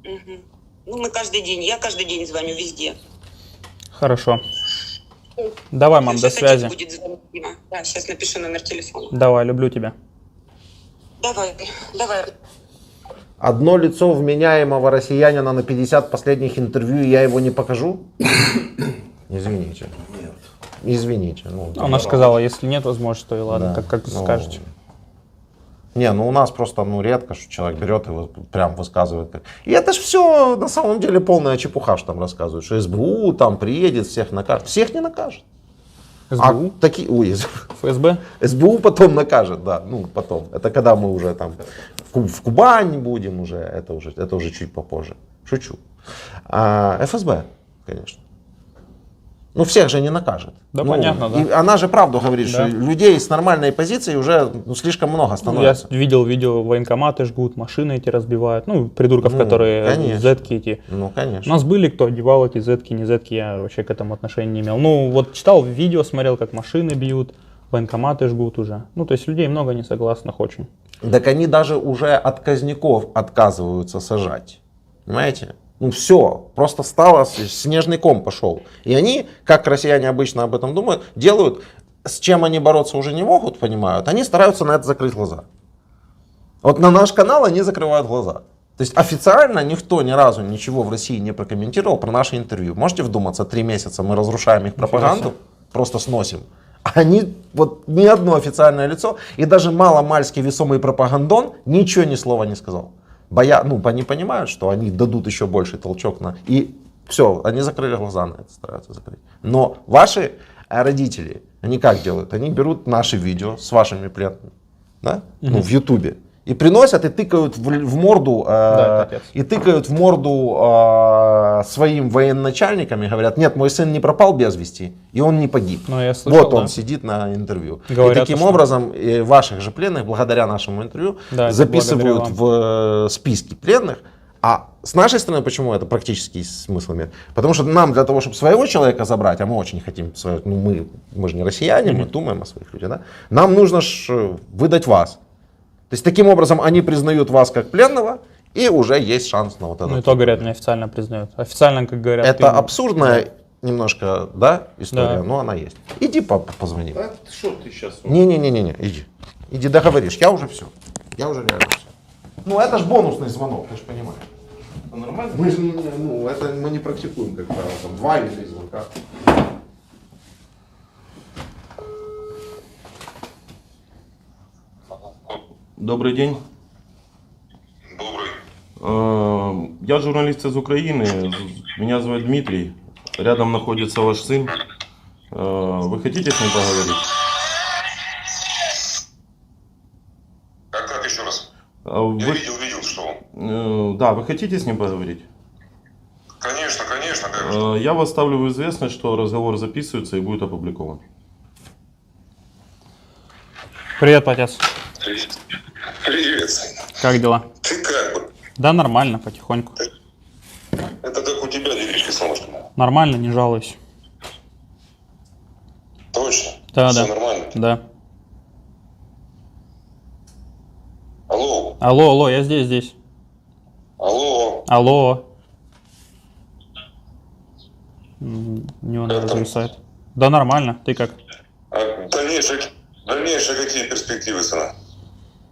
Мгм. Ну, мы каждый день, я каждый день звоню везде. Хорошо. Давай, мам, до Сейчас отец связи. будет звонить, Дима. Да, сейчас напишу номер телефона. Давай, люблю тебя. Давай, давай. Одно лицо вменяемого россиянина на 50 последних интервью, и я его не покажу? Извините. Нет. Извините. Ну, Она же сказала, если нет возможности, то и ладно, да. как Ну, скажете. Не, ну у нас просто редко, что человек берет и вот прям высказывает. И это ж все на самом деле полная чепуха, что там рассказывают, что СБУ там приедет, всех накажет. Всех не накажет. СБУ? А такие, ой, ФСБ? СБУ потом накажет, да, ну потом. Это когда мы уже там в Кубани будем уже, это уже чуть попозже. Шучу. А ФСБ, конечно. Ну всех же не накажет. Да, Ну, понятно, да. И она же правду говорит, Да. что людей с нормальной позицией уже слишком много Ну, я становится. видел видео, военкоматы жгут, машины эти разбивают. Ну, придурков, Ну, которые конечно. зетки эти. Ну У конечно. нас были, кто одевал эти зетки, не зетки, я вообще к этому отношения не имел. Ну, вот читал видео, смотрел, как машины бьют, военкоматы жгут уже. Ну, то есть людей много несогласных очень. Так они даже уже отказников отказываются сажать. Понимаете? Ну все, просто стало, снежный ком пошел. И они, как россияне обычно об этом думают, делают, с чем они бороться уже не могут, понимают, они стараются на это закрыть глаза. Вот на наш канал они закрывают глаза. То есть официально никто ни разу ничего в России не прокомментировал про наше интервью. Можете вдуматься, 3 месяца мы разрушаем их пропаганду, просто сносим. Они, вот ни одно официальное лицо и даже маломальски весомый пропагандон ничего ни слова не сказал. Они понимают, что они дадут еще больший толчок и все, они закрыли глаза на это, стараются закрыть. Но ваши родители, они как делают? Они берут наши видео с вашими пленными, да? Ну, в Ютубе. И приносят и тыкают в морду, Да, это отец. и тыкают в морду своим военачальникам и говорят: нет, мой сын не пропал без вести, и он не погиб. Ну, я слышал, Вот он да. сидит на интервью. Говорят, и таким что- образом ваших же пленных, благодаря нашему интервью, Да, это записывают благодаря в списки пленных. А с нашей стороны, почему это практически смысл имеет? Потому что нам для того, чтобы своего человека забрать, а мы очень хотим, мы же не россияне, мы думаем о своих людях, да? Нам нужно выдать вас. То есть таким образом они признают вас как пленного, и уже есть шанс на вот это. Ну, и то, говорят, неофициально признают. Официально, как говорят, Это ты- абсурдная немножко, да, история, Да. но она есть. Иди позвони. Да, что ты сейчас? Не-не-не, иди. Иди договоришь, я уже все. Я уже реально все. Ну это ж бонусный звонок, ты же понимаешь. Нормально? Мы же мы не практикуем, как правило, там 2 или 3 звонка. Добрый день. Добрый. Я журналист из Украины. Меня зовут Дмитрий. Рядом находится ваш сын. Вы хотите с ним поговорить? Как еще раз? Я Вы, видел, что он. да, вы хотите с ним поговорить? Конечно, конечно. Я вас ставлю в известность, что разговор записывается и будет опубликован. Привет, отец. Привет, сын. Как дела? Ты как бы? Да, нормально, потихоньку. Это как у тебя делишки, солнышко? Нормально, не жалуюсь. Точно? Да, Все да. нормально? Да. Алло, Алло, я здесь. алло. Алло. Не он Как там? зависает. Да, нормально. Ты как? А дальнейшие какие перспективы, сына?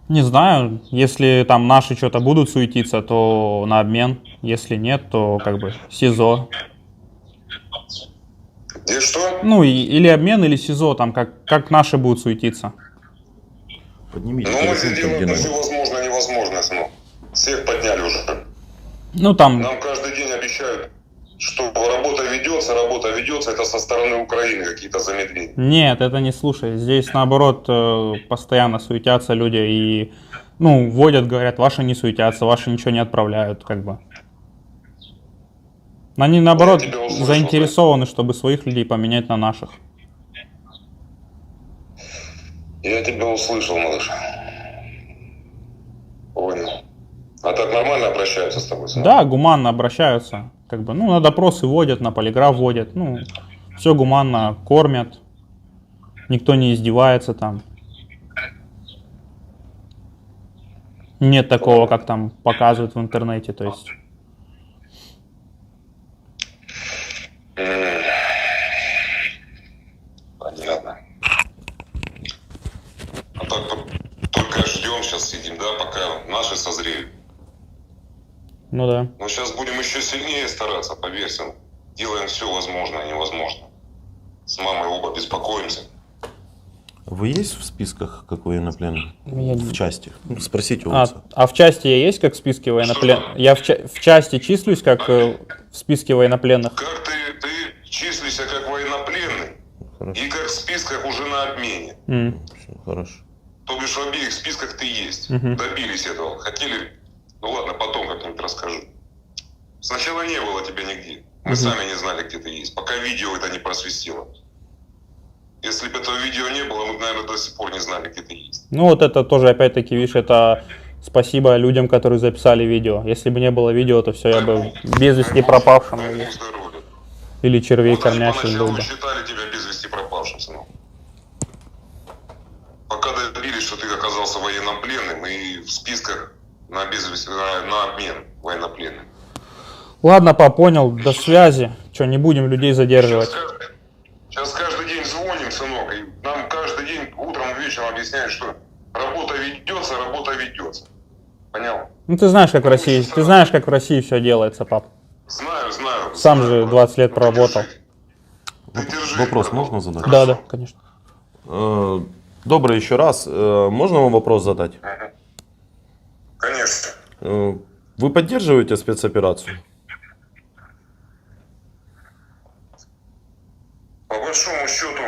Не знаю. Если там наши что-то будут суетиться, то на обмен. Если нет, то как бы СИЗО. Где что? Ну, или обмен, или СИЗО, там как наши будут суетиться. Поднимите Ну, мы телефон, же там, делаем где все надо. возможное и невозможное, сынок. Всех подняли уже. Ну, там, Нам каждый день обещают, что работа ведется, это со стороны Украины какие-то замедления. нет, это не слушай. Здесь, наоборот, постоянно суетятся люди и, ну, вводят, говорят, ваши не суетятся, ваши ничего не отправляют, как бы. Они, наоборот, Я тебя услышал, заинтересованы, чтобы своих людей поменять на наших. Я тебя услышал, малыш. Понял. А так нормально обращаются с тобой? сынок? Да, гуманно обращаются. Как бы, ну, на допросы водят, на полиграф водят. Ну, все гуманно кормят. Никто не издевается там. Нет такого, как там показывают в интернете, то есть. Понятно. А так только ждем, сейчас сидим, да, пока наши созреют. Ну да. Но сейчас будем еще сильнее стараться, поверь, сын. Делаем все возможное и невозможное. С мамой оба беспокоимся. Вы есть в списках как военнопленный? Я не- В части? Спросите у отца. А в части я есть как в списке военнопленных? Я в части числюсь как в списке военнопленных? Как ты числишься как военнопленный Хорошо. и как в списках уже на обмене. Всё, хорошо. То бишь в обеих списках ты есть. Мгм. Добились этого. Хотели... Ну ладно, потом как-нибудь расскажу. Сначала не было тебя нигде. Мы сами не знали, где ты есть. Пока видео это не просвистело. Если бы этого видео не было, мы бы, наверное, до сих пор не знали, где ты есть. Ну вот это тоже опять-таки, видишь, это спасибо людям, которые записали видео. Если бы не было видео, то все, я бы без вести пропавшим Дай или, Бог здоровья. или червей Вот они кормящим был поначалу бы. считали тебя без вести пропавшим, сынок. Пока добились, что ты оказался военнопленным и в списках на, на обмен военнопленным. Ладно, пап, понял, до связи. Че, не будем людей задерживать. Сейчас каждый день звоним, сынок, и нам каждый день утром и вечером объясняют, что работа ведется. Понял? Ну ты знаешь, как в России все делается, пап. Знаю. Сам знаю, же 20 лет Ты проработал. держи, Вопрос браток. можно задать? Да, конечно. Добрый еще раз. Можно вам вопрос задать? Конечно. Вы поддерживаете спецоперацию? По большому счету,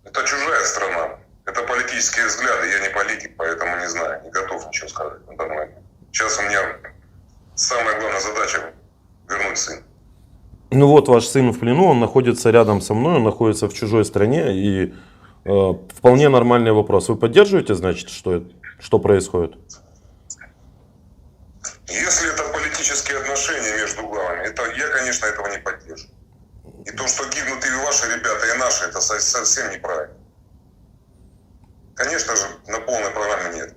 это чужая страна. Это политические взгляды. Я не политик, поэтому не знаю, не готов ничего сказать надо мной. Сейчас у меня самая главная задача вернуть сына. Ну вот ваш сын в плену, он находится рядом со мной, он находится в чужой стране, и вполне нормальный вопрос. Вы поддерживаете, значит, что происходит? Если это политические отношения между главами, это я, конечно, этого не поддерживаю. И то, что гибнут и ваши ребята, и наши, это совсем неправильно. Конечно же, на полной программе нет.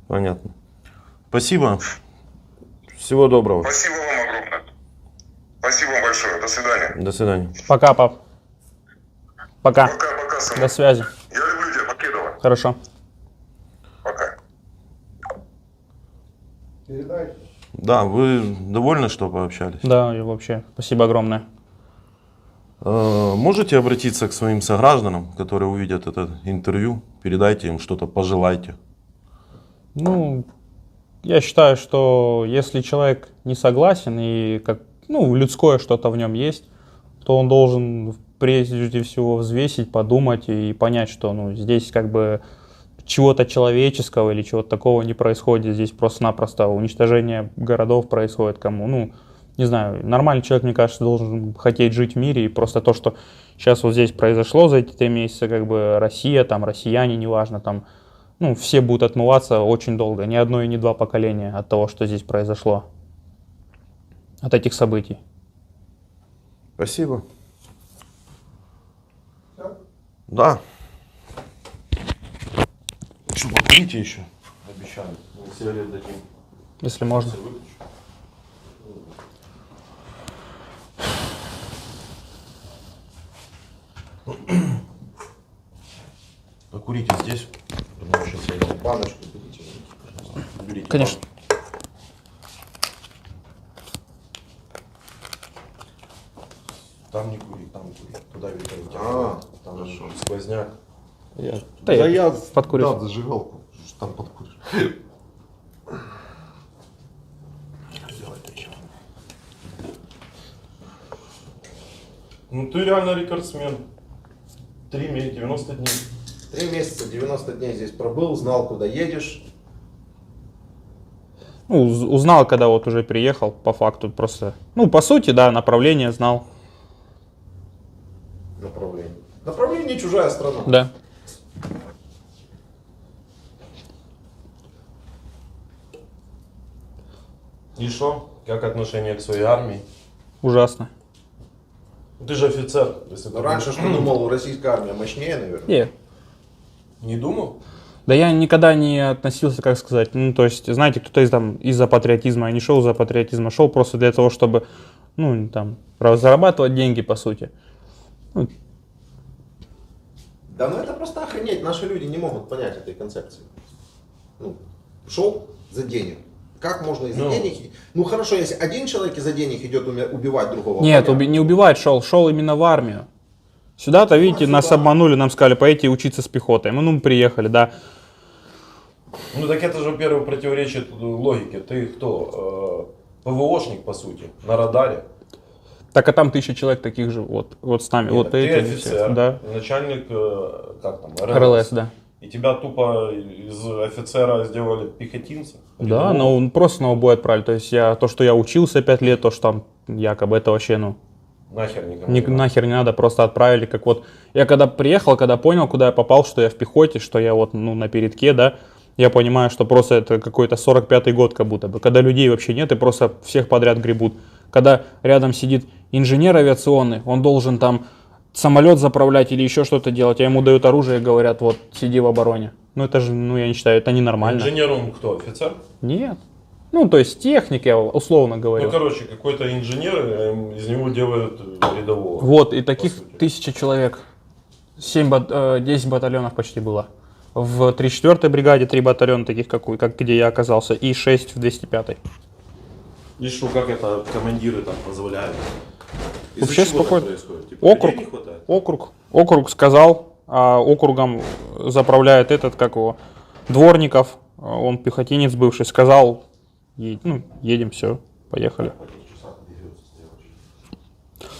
Понятно. Спасибо. Всего доброго. Спасибо вам огромное. Спасибо вам большое. До свидания. До свидания. Пока, пап. Пока. Пока, сынок. До связи. Я люблю тебя, Покедова. Хорошо. Пока. Передай. Да, вы довольны, что пообщались? Да, и вообще, спасибо огромное. Можете обратиться к своим согражданам, которые увидят это интервью, передайте им что-то, пожелайте. Ну, я считаю, что если человек не согласен и как, ну, людское что-то в нем есть, то он должен прежде всего взвесить, подумать и понять, что ну, здесь как бы чего-то человеческого или чего-то такого не происходит. Здесь просто-напросто уничтожение городов происходит кому. Ну, не знаю, нормальный человек, мне кажется, должен хотеть жить в мире. И просто то, что сейчас вот здесь произошло за эти 3 месяца, как бы Россия, там, россияне, неважно, там, ну, все будут отмываться очень долго. Ни одно и ни 2 поколения от того, что здесь произошло. От этих событий. Спасибо. Да. Что, покурите еще? Обещали. Сигарет дадим. Если можно. Покурите здесь. Потому что сейчас я Баночку берите. Берите Конечно. Там не кури, там кури. Туда ветер там хорошо. сквозняк. Да я подкурюсь. Да, зажигалку. Там подкуришь. Ну ты реально рекордсмен. 90 дней. 3 месяца, 90 дней здесь пробыл, знал, куда едешь. Ну, узнал, когда вот уже приехал, по факту просто. Ну, по сути, да, направление знал. Направление. Направление чужая страна. Да. И что? Как отношение к своей армии? Ужасно. Ты же офицер. Если Ну, ты раньше что думал, российская армия мощнее, наверное. Нет. не думал? Да я никогда не относился, как сказать, ну, то есть, знаете, кто-то из-за патриотизма, я не шел за патриотизма, шел просто для того, чтобы, ну, там, зарабатывать деньги, по сути. Ну, Да ну это просто охренеть, наши люди не могут понять этой концепции. Ну, шел за денег. Как можно из-за Ну. денег? Ну хорошо, если один человек из-за денег идет убивать другого. Нет, понятно. не убивать шел именно в армию. Сюда-то, видите, сюда. нас обманули, нам сказали, поедете учиться с пехотой. Мы приехали, да. Ну так это же, во-первых, противоречит логике. Ты кто? ПВОшник, по сути, на радаре. Так, а там 1000 человек таких же, вот с нами. Нет, вот ты эти, офицер, да. начальник, как там, РЛС, да. И тебя тупо из офицера сделали пехотинца? Да, Рядового? ну просто на убой отправили. То есть то, что я учился 5 лет, то, что там якобы, это вообще, ну, Нахер никому не надо. нахер не надо, просто отправили, как вот. Я когда приехал, когда понял, куда я попал, что я в пехоте, что я вот, ну, на передке, да, я понимаю, что просто это какой-то 45-й год как будто бы, когда людей вообще нет и просто всех подряд гребут. Когда рядом сидит инженер авиационный, он должен там самолет заправлять или еще что-то делать, а ему дают оружие и говорят, вот, сиди в обороне. Ну это же, ну я не считаю, это ненормально. Инженер он кто, офицер? Нет. Ну, то есть техник, я условно говорю. Ну, короче, какой-то инженер, из него делают рядового. Вот, и таких сути. 1000 человек. 10 батальонов почти было. В 34-й бригаде 3 батальона таких, где я оказался, и 6 в 205-й. И что, как это командиры там позволяют? Из-за Вообще чего так спокойно. происходит? Типа, Округ. людей не хватает? Округ сказал, а округом заправляет этот, как его, Дворников, он пехотинец бывший, сказал, едем, все, поехали.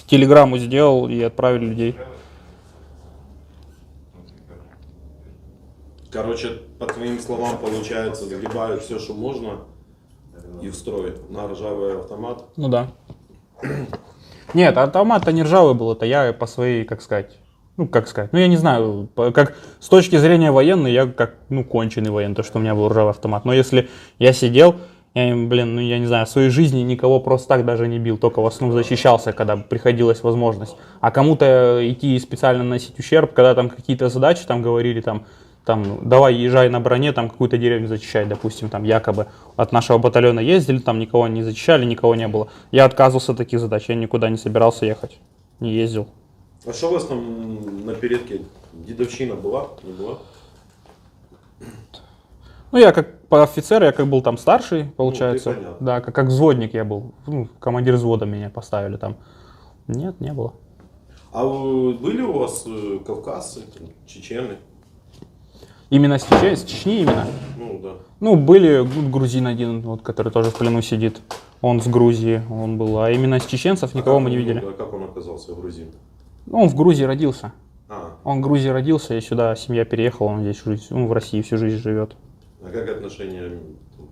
Телеграмму сделал и отправили людей. Короче, по твоим словам, получается, загибают все, что можно, и в строй на ржавый автомат. Ну да. Нет, автомат-то не ржавый был, это я по своей, как сказать, я не знаю, как с точки зрения военной, я как, конченый военный, то, что у меня был ржавый автомат. Но если я сидел, я не знаю, в своей жизни никого просто так даже не бил, только в основном защищался, когда приходилась возможность. А кому-то идти и специально наносить ущерб, когда там какие-то задачи там говорили, там, давай езжай на броне, там какую-то деревню зачищать, допустим, там якобы от нашего батальона ездили, там никого не зачищали, никого не было. Я отказывался от таких задач, я никуда не собирался ехать, не ездил. А что у вас там на передке? Дедовщина была? Не была? Ну, я как по офицеру, я как был там старший, получается. понятно. Да, как взводник я был. Командир взвода меня поставили там. Нет, не было. А были у вас кавказцы, чечены? Именно с Чечни именно. Ну да. Ну, были грузин один, вот, который тоже в плену сидит. Он с Грузии, он был. А именно с чеченцев никого мы не видели. А как он оказался грузин? Ну, он в Грузии родился. А Он в Грузии родился, и сюда семья переехала, он здесь в России всю жизнь живет. как отношения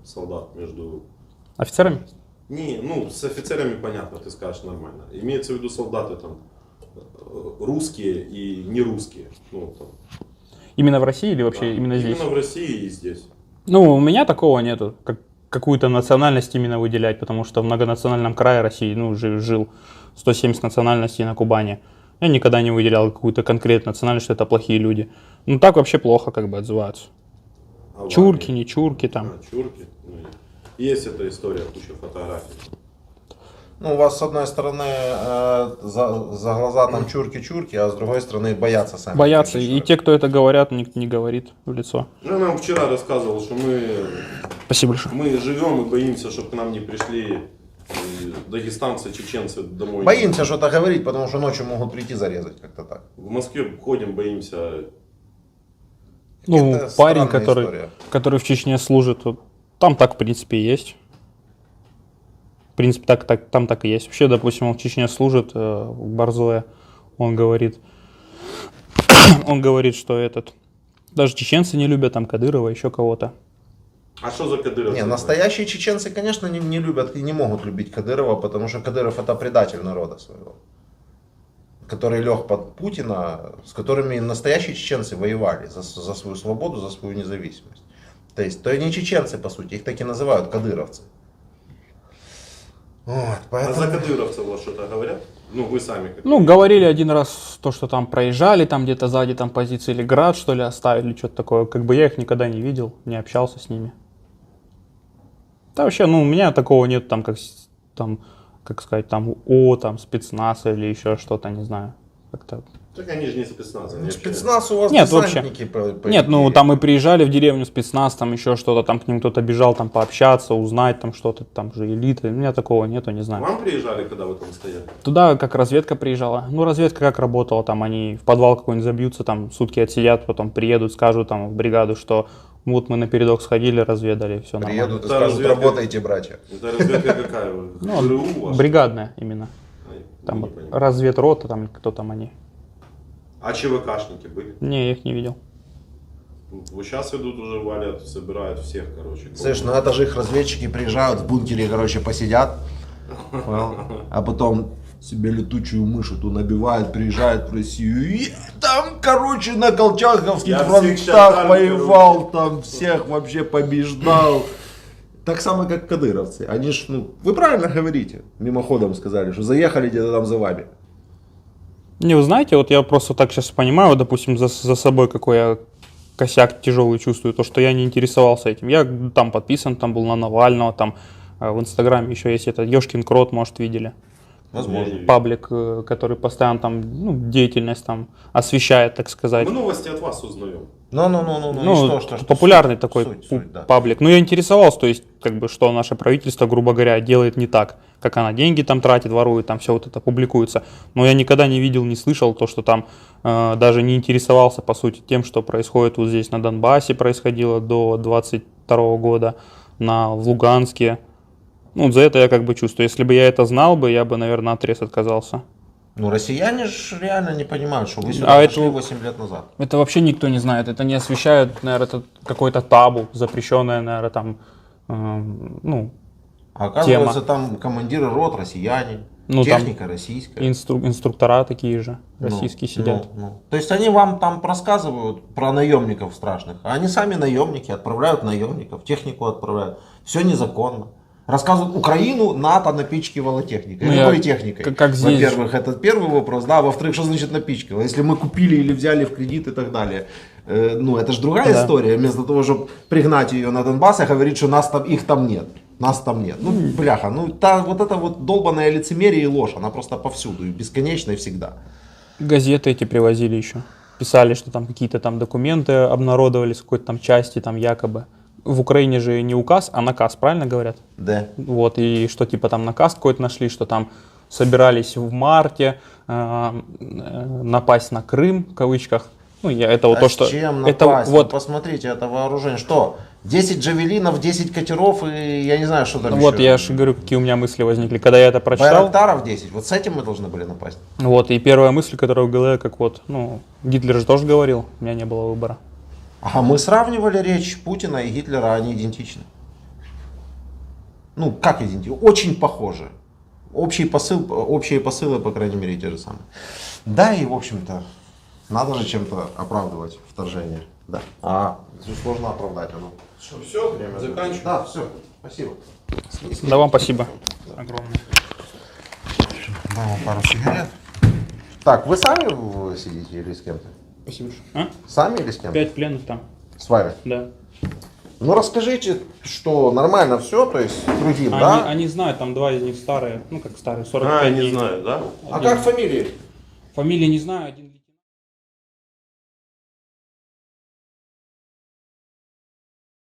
солдат между... Офицерами? Не, с офицерами понятно, ты скажешь нормально. Имеется в виду солдаты там русские и не русские. Именно в России или вообще именно здесь? Именно в России и здесь. Ну, у меня такого нету, как какую-то национальность именно выделять, потому что в многонациональном крае России, жил 170 национальностей на Кубани. Я никогда не выделял какую-то конкретную национальность, что это плохие люди. Ну, так вообще плохо как бы отзываются. А в Чурки, армии? не чурки там. Чурки. Есть эта история, куча фотографий. Ну, у вас с одной стороны за глаза там чурки-чурки, а с другой стороны боятся сами. Боятся, и те, кто это говорят, никто не говорит в лицо. Я нам вчера рассказывал, что Спасибо большое. мы живем и боимся, чтобы к нам не пришли дагестанцы, чеченцы домой. Боимся что-то говорить, потому что ночью могут прийти зарезать как-то так. В Москве ходим, боимся. Ну, Это парень, странная история. который в Чечне служит, вот, там так, в принципе, и есть. В принципе, там так и есть. Вообще, допустим, он в Чечне служит, в Борзое, он говорит, что даже чеченцы не любят там Кадырова, еще кого-то. А что за Кадыров? Не, настоящие чеченцы, конечно, не любят и не могут любить Кадырова, потому что Кадыров это предатель народа своего, который лег под Путина, с которыми настоящие чеченцы воевали за свою свободу, за свою независимость. То есть, то и не чеченцы, по сути, их так и называют кадыровцы. Вот, А поэтому... за кадыровцев вот что-то говорят? Ну, вы сами как. Ну, говорили один раз то, что там проезжали, там где-то сзади там позиции или град, что ли, оставили, что-то такое. Как бы я их никогда не видел, не общался с ними. Да вообще, ну, у меня такого нет, там, там, как сказать, там, там, спецназ или еще что-то, не знаю. Как-то... Так они же не спецназ. Они Спецназ у вас Нет, вообще. десантники, по Нет, ну идее. там мы приезжали в деревню спецназ, там еще что-то, там к ним кто-то бежал, там пообщаться, узнать там что-то, там же элита. У меня такого нету, не К знаю. вам приезжали, когда вы там стояли? Туда как разведка приезжала. Ну, разведка как работала, там они в подвал какой-нибудь забьются, там сутки отсидят, потом приедут, скажут там в бригаду, что вот мы на передок сходили, разведали, все нормально. Приедут и Да, скажут, разведка. работайте, братья. Это разведка какая? Ну, ГРУ ваша? бригадная именно. Ай, Там не понимаю. разведрота, там кто там они. А ЧВКшники были? Не, я их не видел. Вот сейчас идут уже валят, собирают всех, короче. Слышь, ну это же их разведчики приезжают, в бункере, короче, посидят. Понял? А потом себе летучую мышь эту набивают, приезжают в Россию. И там, короче, на колчаковских Я всех щас фронтах дам, воевал, там всех вообще побеждал. Так само, как кадыровцы. Они ж, ну, вы правильно говорите, мимоходом сказали, что заехали где-то там за вами. Не, вы знаете, вот я просто так сейчас понимаю, вот, допустим, за собой какой я косяк тяжелый чувствую, то, что я не интересовался этим. Я там подписан, там был на Навального, там в Инстаграме еще есть этот Ёшкин Крот, может, видели. Возможно. Паблик, который постоянно там, ну, деятельность там освещает, так сказать. Мы новости от вас узнаем. Ну, что, популярный суть, такой суть, да. паблик. Ну, я интересовался, то есть, как бы, что наше правительство, грубо говоря, делает не так, как она деньги там тратит, ворует, там все вот это публикуется. Но я никогда не видел, не слышал то, что там даже не интересовался, по сути, тем, что происходит вот здесь на Донбассе, происходило до 22 года, в Луганске. Ну, за это я как бы чувствую. Если бы я это знал бы, я бы, наверное, отрез отказался. Ну, россияне же реально не понимают, что вы А сюда это- пришли 8 лет назад. Это вообще никто не знает. Это не освещают, наверное, это какой-то табу, запрещенное, наверное, там, ну, А оказывается, там командиры рот россияне, Ну, там техника российская. инструктора такие же, Ну, российские сидят. ну. То есть они вам там рассказывают про наемников страшных, а они сами наемники, отправляют наемников, технику отправляют. Все незаконно. Рассказывают, Украину НАТО напичкивала техникой. Ну, Какой я- техникой? как здесь Во-первых, это первый вопрос, да, а во-вторых, что значит напичкивала? Если мы купили или взяли в кредит и так далее. Ну, это же другая Да. история. Вместо того, чтобы пригнать ее на Донбасс и говорить, что их там нет. Нас там нет. Ну, бляха, вот это вот долбаная лицемерие и ложь, она просто повсюду, и бесконечно, и всегда. Газеты эти привозили еще. Писали, что там какие-то там документы обнародовались в какой-то там части, там якобы. В Украине же не указ, а наказ, правильно говорят? Да. Вот, и что типа там наказ какой-то нашли, что там собирались в марте напасть на Крым, в кавычках. Ну, это вот А то, с что... чем это напасть? вот, Ну, посмотрите, это вооружение. Что? 10 джавелинов, 10 катеров и я не знаю, что там вот еще. я же говорю, какие у меня мысли возникли, когда я это прочитал. Байрактаров 10. Вот с этим мы должны были напасть. Вот, и первая мысль, которая в голове, как вот, ну, Гитлер же тоже говорил, у меня не было выбора. А мы сравнивали речь Путина и Гитлера, они идентичны. Ну, как идентичны? Очень похожи. Общие посылы, по крайней мере, те же самые. Да, и, в общем-то, надо же чем-то оправдывать вторжение. Да. А сложно оправдать оно. Что, все? Заканчиваем? Да, все. Спасибо. Да вам спасибо огромное. Дам вам пару сигарет. Так, вы сами сидите или с кем-то? Спасибо. А? Сами или с кем-то? 5 пленных там, С вами. да. Ну расскажите, что нормально все, то есть другим, да? Они знают, там 2 из них старые, ну как старые, 45 не дней. знаю, да? А как фамилии? Фамилии не знаю, один